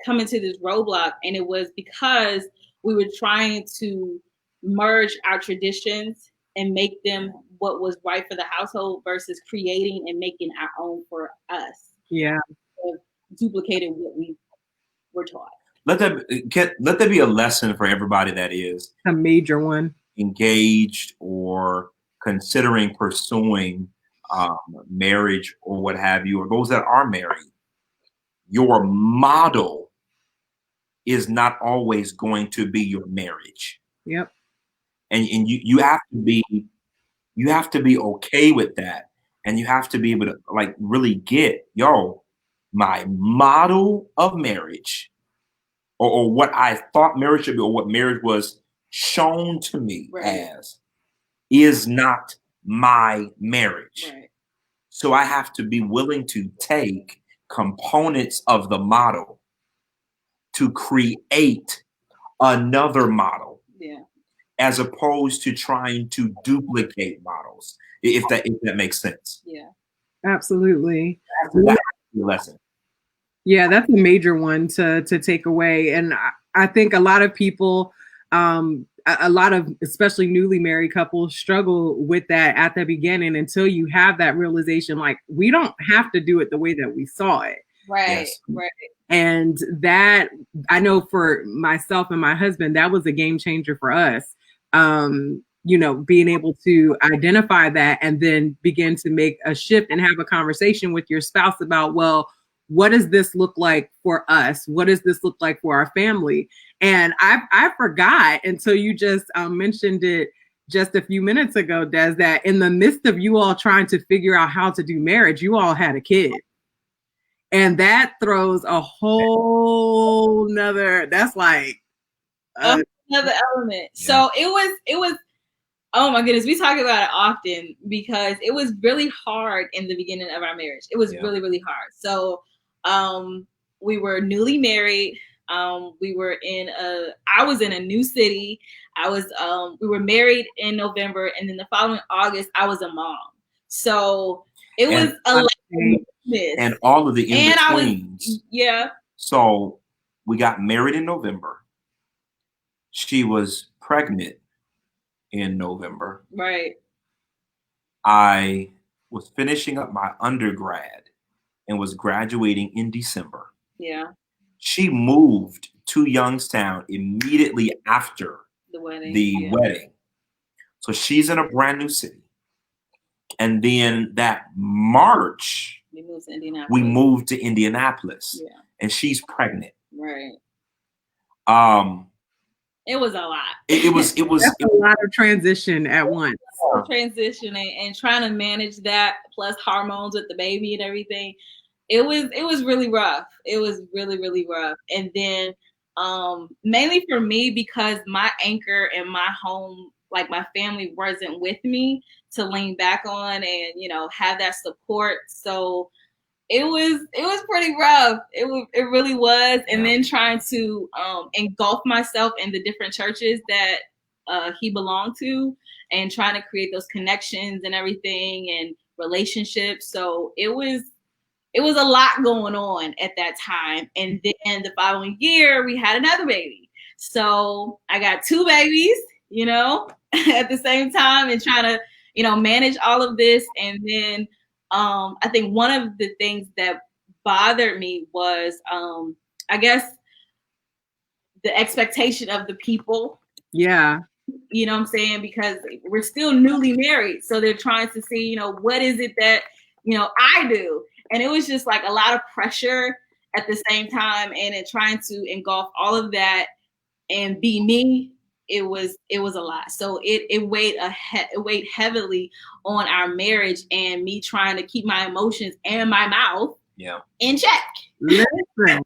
coming to this roadblock? And it was because we were trying to merge our traditions and make them what was right for the household versus creating and making our own for us. Yeah. Duplicating what we were taught. Let there be a lesson for everybody that is a major one, engaged or considering pursuing marriage or what have you, or those that are married. Your model is not always going to be your marriage. Yep. And you have to be okay with that, and you have to be able to like really get, my model of marriage, or what I thought marriage should be, or what marriage was shown to me as, is not my marriage. Right. So I have to be willing to take components of the model to create another model. Yeah. As opposed to trying to duplicate models, if that makes sense. Yeah, absolutely. That's the lesson. Yeah, that's a major one to take away, and I think a lot of people, a lot of especially newly married couples, struggle with that at the beginning until you have that realization, like, we don't have to do it the way that we saw it. Right. Right. And that, I know for myself and my husband, that was a game changer for us. Being able to identify that and then begin to make a shift and have a conversation with your spouse about, well, what does this look like for us? What does this look like for our family? And I forgot until you just mentioned it just a few minutes ago, Des, that in the midst of you all trying to figure out how to do marriage, you all had a kid. And that throws a whole nother, that's like another element. Yeah. So it was, oh my goodness, we talk about it often because it was really hard in the beginning of our marriage. It was really, really hard. So we were newly married. We were I was in a new city. We were married in November, and then the following August, I was a mom. So it was a lot. And all of the in-betweens. So we got married in November. She was pregnant in November. Right. I was finishing up my undergrad and was graduating in December. Yeah. She moved to Youngstown immediately after the wedding. So she's in a brand new city. And then that March, we moved to Indianapolis. Yeah. And she's pregnant. Right. It was a lot. It was a lot of transition at once. Transitioning and trying to manage that, plus hormones with the baby and everything. It was really rough. It was really, really rough. And then mainly for me, because my anchor in my home, like my family wasn't with me to lean back on and, you know, have that support. So it was pretty rough. It really was. And then trying to engulf myself in the different churches that he belonged to, and trying to create those connections and everything and relationships. So it was a lot going on at that time. And then the following year we had another baby. So I got 2 babies, you know, at the same time, and trying to, you know, manage all of this. And then I think one of the things that bothered me was, I guess, the expectation of the people. Yeah. You know what I'm saying? Because we're still newly married. So they're trying to see, you know, what is it that, you know, I do? And it was just like a lot of pressure at the same time. And in trying to engulf all of that and be me, it was a lot. So it weighed heavily on our marriage, and me trying to keep my emotions and my mouth in check. Listen,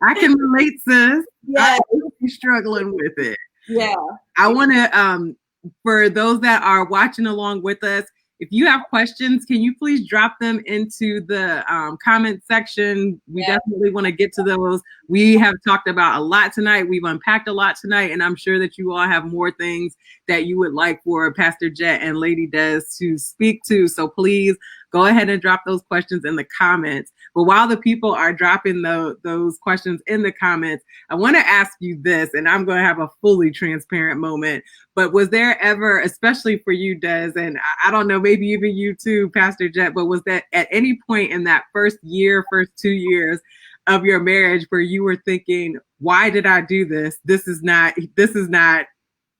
I can relate, sis. Yeah. I'm struggling with it. Yeah. I want to, for those that are watching along with us, if you have questions, can you please drop them into the comment section? We definitely want to get to those. We have talked about a lot tonight. We've unpacked a lot tonight, and I'm sure that you all have more things that you would like for Pastor Jet and Lady Des to speak to. So please go ahead and drop those questions in the comments. But while the people are dropping those questions in the comments, I want to ask you this, and I'm going to have a fully transparent moment. But was there ever, especially for you, Des, and I don't know, maybe even you too, Pastor Jet, but was that at any point in that first 2 years of your marriage where you were thinking, why did I do this? This is not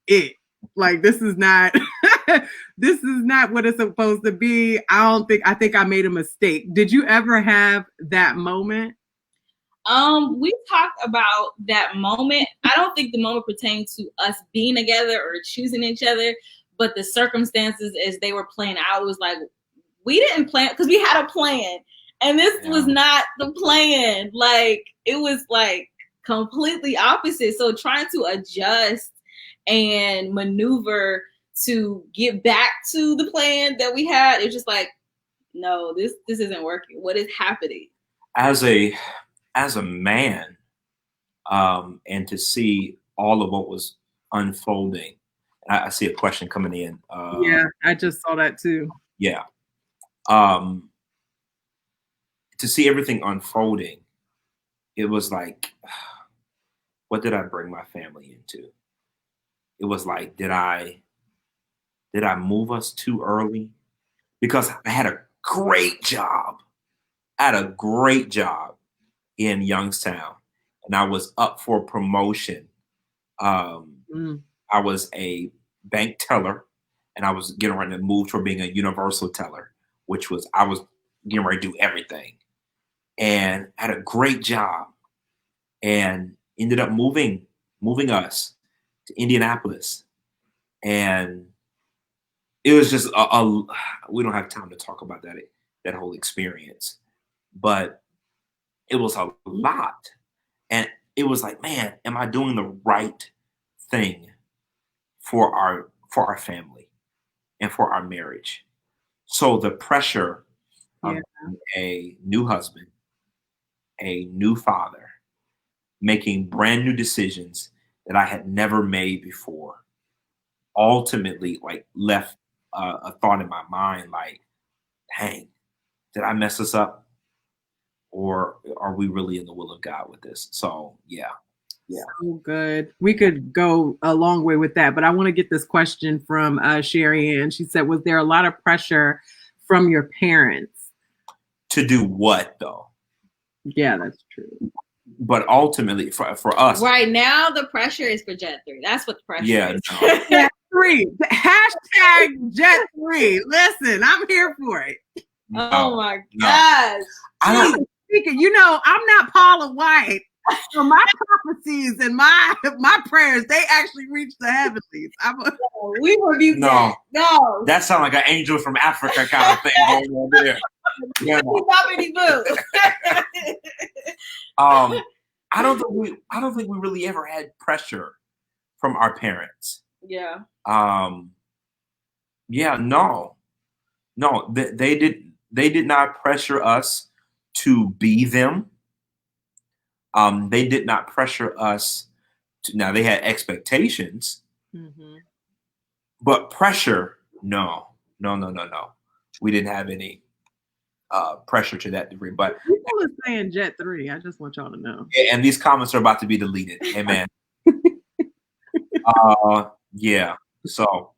it. Like, this is not this is not what it's supposed to be. I think I made a mistake. Did you ever have that moment? We talked about that moment. I don't think the moment pertained to us being together or choosing each other, but the circumstances as they were playing out, it was like, we didn't plan, because we had a plan, and this was not the plan. Like, it was like completely opposite. So trying to adjust and maneuver to get back to the plan that we had, it's just like, no, this isn't working. What is happening? As a man, and to see all of what was unfolding. I see a question coming in. Yeah, I just saw that too. Yeah. To see everything unfolding, it was like, what did I bring my family into? It was like, did I move us too early? Because I had a great job. In Youngstown, and I was up for promotion. I was a bank teller, and I was getting ready to move toward being a universal teller, which was, I was getting ready to do everything. And I had a great job, and ended up moving us to Indianapolis. And it was just we don't have time to talk about that whole experience, but it was a lot. And it was like, man, am I doing the right thing for our family and for our marriage? So the pressure of a new husband, a new father, making brand new decisions that I had never made before, ultimately like left a thought in my mind like, dang, did I mess this up? Or are we really in the will of God with this? So, yeah. So good. We could go a long way with that, but I want to get this question from Sherry Ann. She said, was there a lot of pressure from your parents? To do what, though? Yeah, that's true. But ultimately, for us. Right now, the pressure is for Jet 3. That's what the pressure is. No. 3. Hashtag Jet 3. Listen, I'm here for it. Oh my gosh. I don't. You know, I'm not Paula White. So my prophecies and my prayers, they actually reach the heavenlies. We rebuke No. that. No. That sounds like an angel from Africa kind of thing going on there. Yeah. I don't think we really ever had pressure from our parents. Yeah. Yeah, no. They did not pressure us to be them. They did not pressure us to, now they had expectations, but pressure, no. We didn't have any pressure to that degree. But people are saying Jet 3. I just want y'all to know. Yeah, and these comments are about to be deleted. Amen. Yeah. So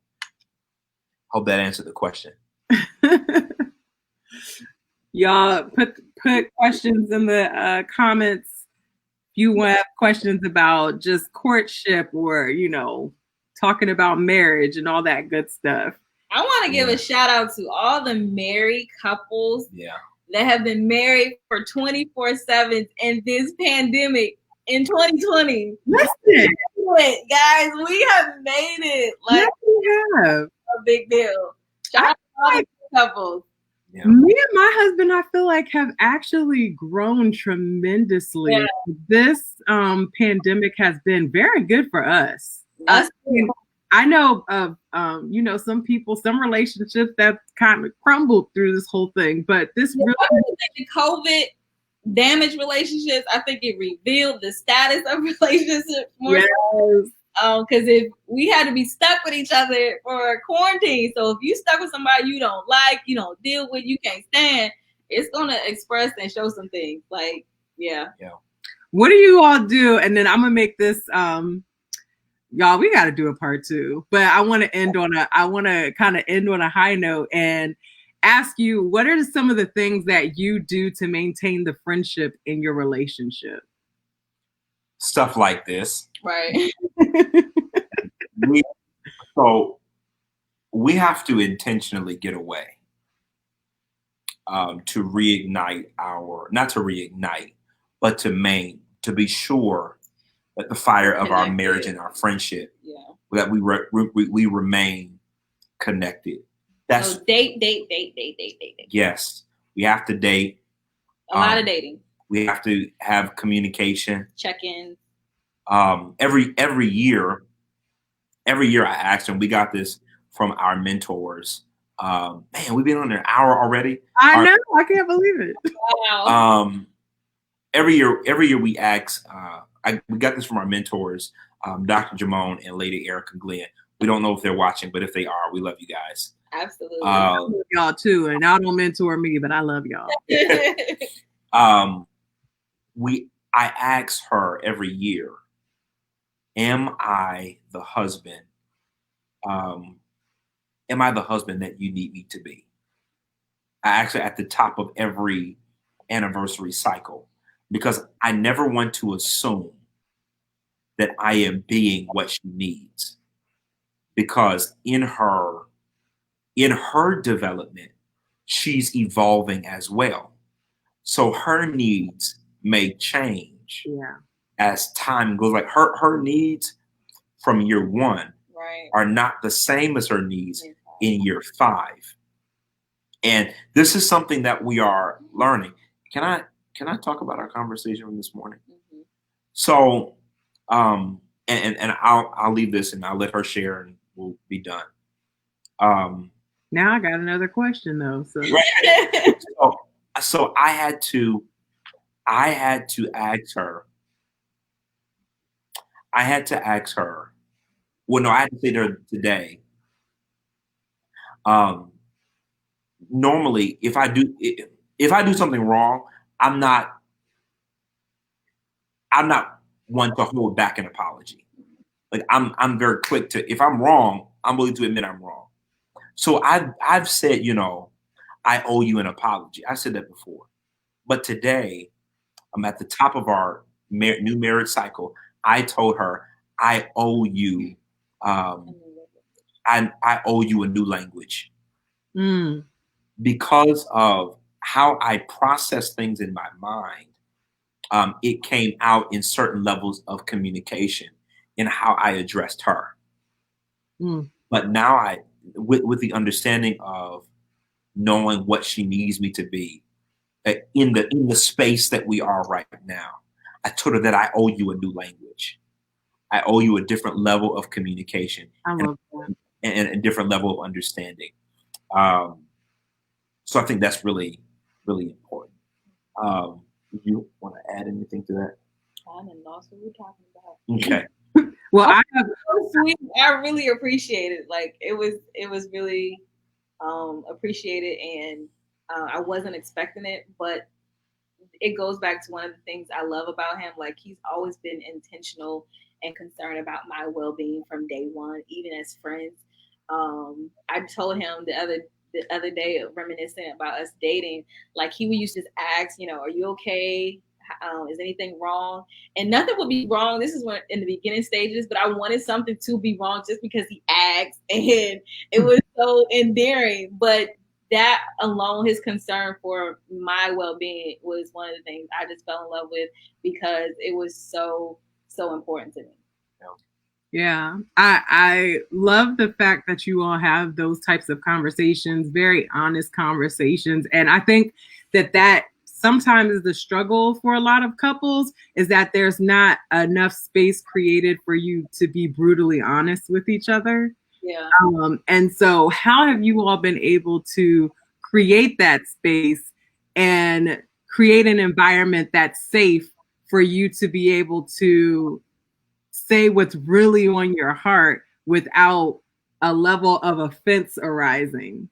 hope that answered the question. Y'all put questions in the comments. If you have questions about just courtship or, you know, talking about marriage and all that good stuff. I want to give a shout out to all the married couples that have been married for 24/7 in this pandemic in 2020. Listen, guys, we have made it. Like, we have a big deal. Shout out to all the couples. Yeah. Me and my husband, I feel like, have actually grown tremendously. Yeah. This pandemic has been very good for us. I know of, you know, some people, some relationships that kind of crumbled through this whole thing, but this really the COVID damaged relationships. I think it revealed the status of relationships more. Yes. Because if we had to be stuck with each other for quarantine, so if you stuck with somebody you don't like, you don't deal with, you can't stand, it's gonna express and show some things. Like, yeah. What do you all do? And then I'm gonna make this, y'all. We got to do a part 2, but I want to kind of end on a high note and ask you, what are some of the things that you do to maintain the friendship in your relationship? Stuff like this. Right. we have to intentionally get away to reignite not to reignite, but to be sure that the fire of our marriage and our friendship, that we remain connected. That's date. Yes, we have to date. A lot of dating. We have to have communication. Check-ins. Every year I asked them. We got this from our mentors. Man, we've been on an hour already. I know. I can't believe it. Wow. Every year we ask. We got this from our mentors, Dr. Jamone and Lady Erica Glenn. We don't know if they're watching, but if they are, we love you guys. Absolutely. I love y'all too, and y'all don't mentor me, but I love y'all. I ask her every year, am I the husband? Am I the husband that you need me to be? I ask her at the top of every anniversary cycle, because I never want to assume that I am being what she needs, because in her development, she's evolving as well. So her needs may change as time goes. Like her needs from year 1 are not the same as her needs in year 5. And this is something that we are learning. Can I talk about our conversation from this morning? Mm-hmm. So, and I'll leave this and I'll let her share and we'll be done. Now I got another question though. So, so I had to ask her. Well, no, I had to say to her today. Normally, if I do something wrong, I'm not one to hold back an apology. Like I'm very quick to, if I'm wrong, I'm willing to admit I'm wrong. So I've said, you know, I owe you an apology. I said that before, but today I'm at the top of our new marriage cycle. I told her I owe you I owe you a new language Mm. because of how I process things in my mind. It came out in certain levels of communication in how I addressed her. Mm. But now with the understanding of knowing what she needs me to be in the space that we are right now, I told her that I owe you a new language. I owe you a different level of communication I love that. and a different level of understanding. So I think that's really, really important. Do you want to add anything to that? I didn't know what we're talking about. Okay. Well, I have So sweet. I really appreciate it. Like it was really appreciated, and I wasn't expecting it, but it goes back to one of the things I love about him. Like he's always been intentional and concerned about my well-being from day one, even as friends. I told him the other day, reminiscent about us dating, like he would used to just ask, are you okay? Is anything wrong? And nothing would be wrong. This is when in the beginning stages, but I wanted something to be wrong just because he asked, and it was so endearing. But that alone, his concern for my well-being was one of the things I just fell in love with because it was so important to me. Yeah, I love the fact that you all have those types of conversations, very honest conversations. And I think that sometimes is the struggle for a lot of couples is that there's not enough space created for you to be brutally honest with each other. Yeah. And so how have you all been able to create that space and create an environment that's safe for you to be able to say what's really on your heart without a level of offense arising?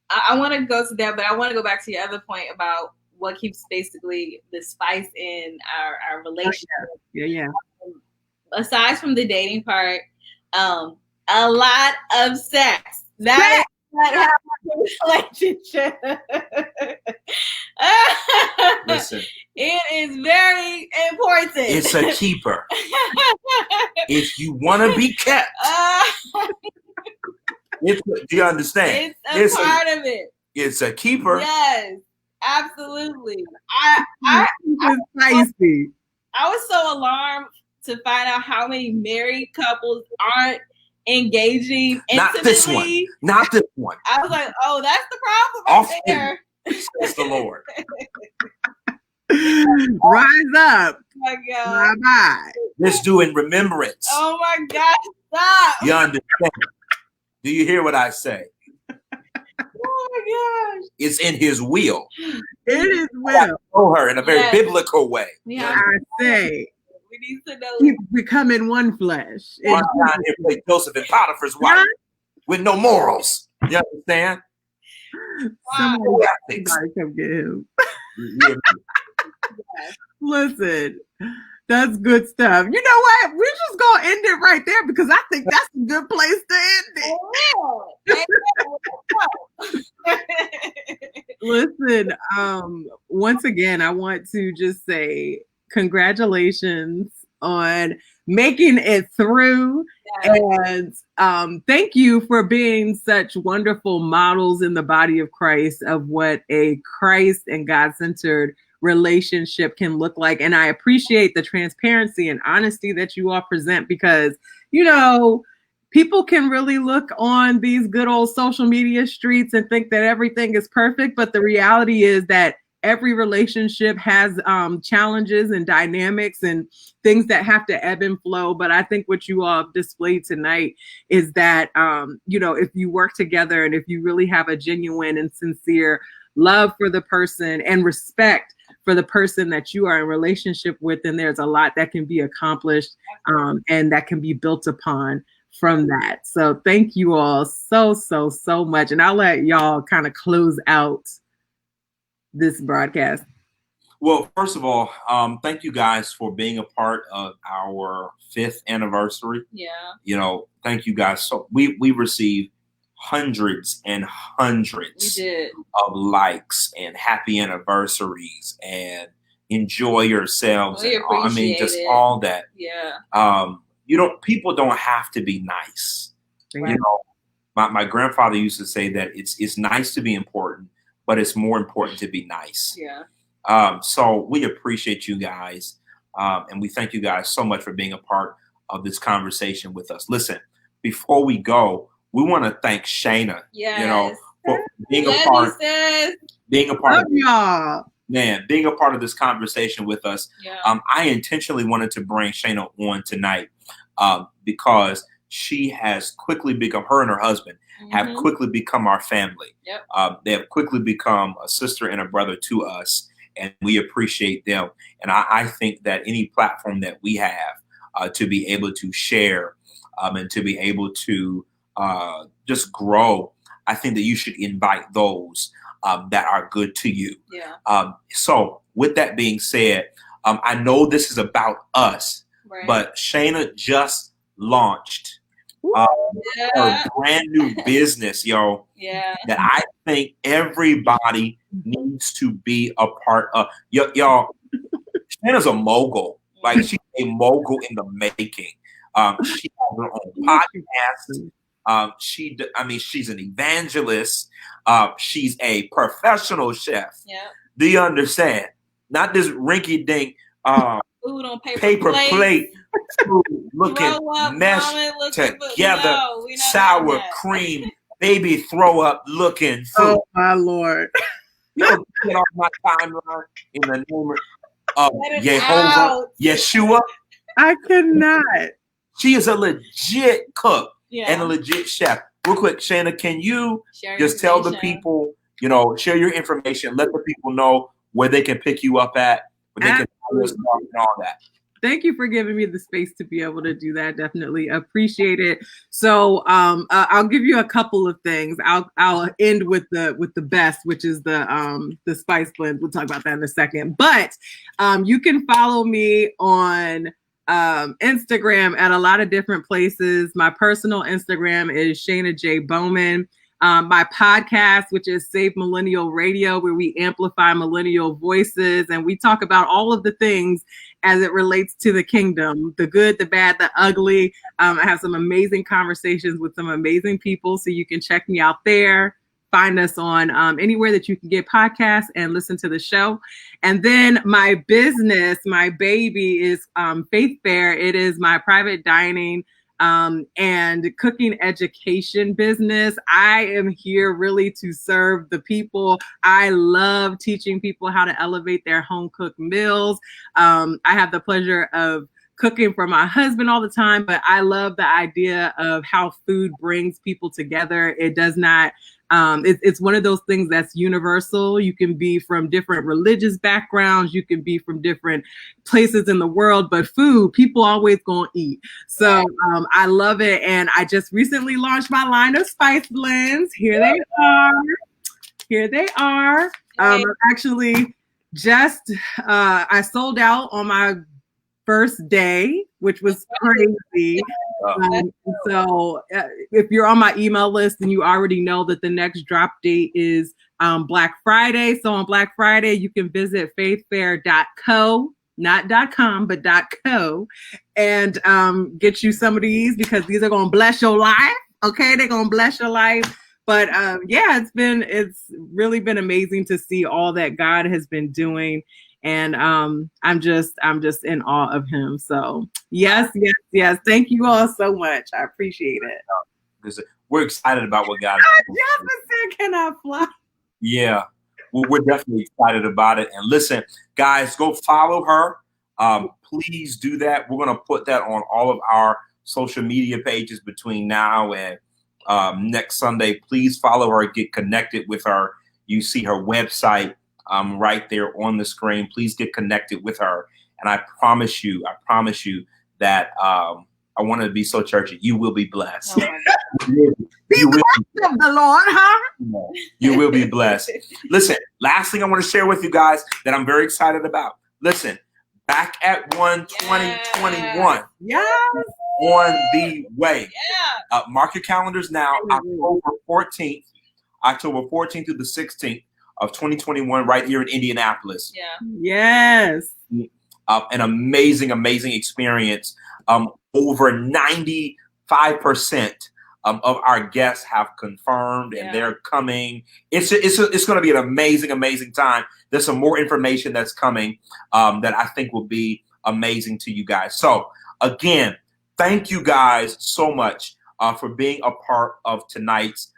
I want to go to that, but I want to go back to your other point about what keeps basically the spice in our relationship. Yeah. Aside from the dating part, a lot of sex. That is what happens in a relationship. Listen, it is very important. It's a keeper. If you want to be kept, do you understand? It's a part of it. It's a keeper. Yes, absolutely. I was so alarmed to find out how many married couples aren't engaging intimately. Not this one. I was like, oh, that's the problem right there. Says the Lord. Rise up. Oh my God. Bye-bye. Let's do in remembrance. Oh my God, stop. You understand? Do you hear what I say? Oh my gosh. It's in his will. It is will. Know her in a very biblical way. Yeah. I say. We need to know. Keep becoming one flesh. One time here played Joseph and Potiphar's wife with no morals. You understand? Somebody come get him. Listen, that's good stuff. You know what? We're just gonna end it right there because I think that's a good place to end it. Listen, once again, I want to just say congratulations on making it through. And thank you for being such wonderful models in the body of Christ of what a Christ and God-centered relationship can look like. And I appreciate the transparency and honesty that you all present because, people can really look on these good old social media streets and think that everything is perfect. But the reality is that every relationship has challenges and dynamics and things that have to ebb and flow. But I think what you all have displayed tonight is that, if you work together and if you really have a genuine and sincere love for the person and respect for the person that you are in relationship with, then there's a lot that can be accomplished and that can be built upon from that. So thank you all so much. And I'll let y'all kind of close out this broadcast. Well, first of all, thank you guys for being a part of our 5th anniversary. Yeah. Thank you guys. So we received hundreds and hundreds of likes and happy anniversaries and enjoy yourselves. We appreciate just it. all that. Yeah. People don't have to be nice You know, my grandfather used to say that it's nice to be important, but it's more important to be nice. Yeah. So we appreciate you guys. And we thank you guys so much for being a part of this conversation with us. Listen, before we go, we want to thank Shayna, Yes. you know, for being a part, being a part of y'all. Man, being a part of this conversation with us. Yeah. I intentionally wanted to bring Shayna on tonight because she has quickly become, her and her husband have quickly become our family. Yep. They have quickly become a sister and a brother to us, and we appreciate them. And I think that any platform that we have to be able to share and to be able to just grow, I think that you should invite those that are good to you. Yeah. So with that being said, I know this is about us, but Shayna just launched her brand new business, yo. Yeah. That I think everybody needs to be a part of. Y'all, Shayna's a mogul. Like, she's a mogul in the making. She has her own podcast. She's an evangelist. She's a professional chef. Yeah. Do you understand? Not this rinky-dink food on paper plate food looking meshed together, sour cream, baby throw up looking food. Oh my Lord. You know, get off my timeline in the name of Jehovah, Yeshua. I cannot. She is a legit cook and a legit chef. Real quick, Shayna, can you just tell the people, you know, share your information, let the people know where they can pick you up at, where they can find your stuff and all that. Thank you for giving me the space to be able to do that. Definitely appreciate it. So I'll give you a couple of things. I'll end with the best, which is the spice blend. We'll talk about that in a second. But you can follow me on Instagram at a lot of different places. My personal Instagram is Shayna J. Bowman. My podcast, which is Save Millennial Radio, where we amplify millennial voices and we talk about all of the things as it relates to the kingdom, the good, the bad, the ugly. I have some amazing conversations with some amazing people, so you can check me out there. Find us on anywhere that you can get podcasts and listen to the show. And then my business, my baby is Faith Fair. It is my private dining and cooking education business. I am here really to serve the people. I love teaching people how to elevate their home cooked meals. I have the pleasure of cooking for my husband all the time, but I love the idea of how food brings people together. It does not it's one of those things that's universal. You can be from different religious backgrounds. You can be from different places in the world, but food, people always gonna eat. So I love it. And I just recently launched my line of spice blends. Here they are. Here they are. Actually, just I sold out on my first day, which was crazy. So if you're on my email list, then you already know that the next drop date is Black Friday. So on Black Friday, you can visit faithfair.co, not .com, but .co, and get you some of these, because these are going to bless your life. Okay, they're going to bless your life. But yeah, it's really been amazing to see all that God has been doing. And I'm just in awe of him. So yes. Thank you all so much. I appreciate it. We're excited about what God is doing. Jefferson cannot fly. Yeah, we're definitely excited about it. And listen, guys, go follow her. Please do that. We're going to put that on all of our social media pages between now and next Sunday. Please follow her, get connected with her. You see her website right there on the screen. Please get connected with her. And I promise you that I want to be so churchy. You will be blessed. Be blessed of the Lord, huh? You will be blessed. Listen, last thing I want to share with you guys that I'm very excited about. Listen, Back at One 2021. Yes. On the way. Yeah. Mark your calendars now. October 14th through the 16th of 2021, right here in Indianapolis. Yeah. Yes. An amazing experience. Over 95% of our guests have confirmed, and they're coming. It's going to be an amazing time. There's some more information that's coming that I think will be amazing to you guys. So again, thank you guys so much for being a part of tonight's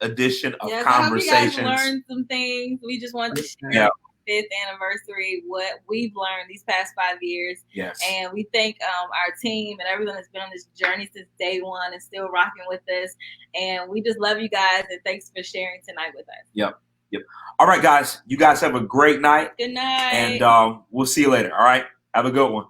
edition of Conversations. I hope you guys learned some things. We just wanted to share. 5th anniversary, what we've learned these past 5 years. Yes. And we thank our team and everyone that's been on this journey since day one and still rocking with us. And we just love you guys, and thanks for sharing tonight with us. Yep. All right, guys. You guys have a great night. Good night. And we'll see you later. All right. Have a good one.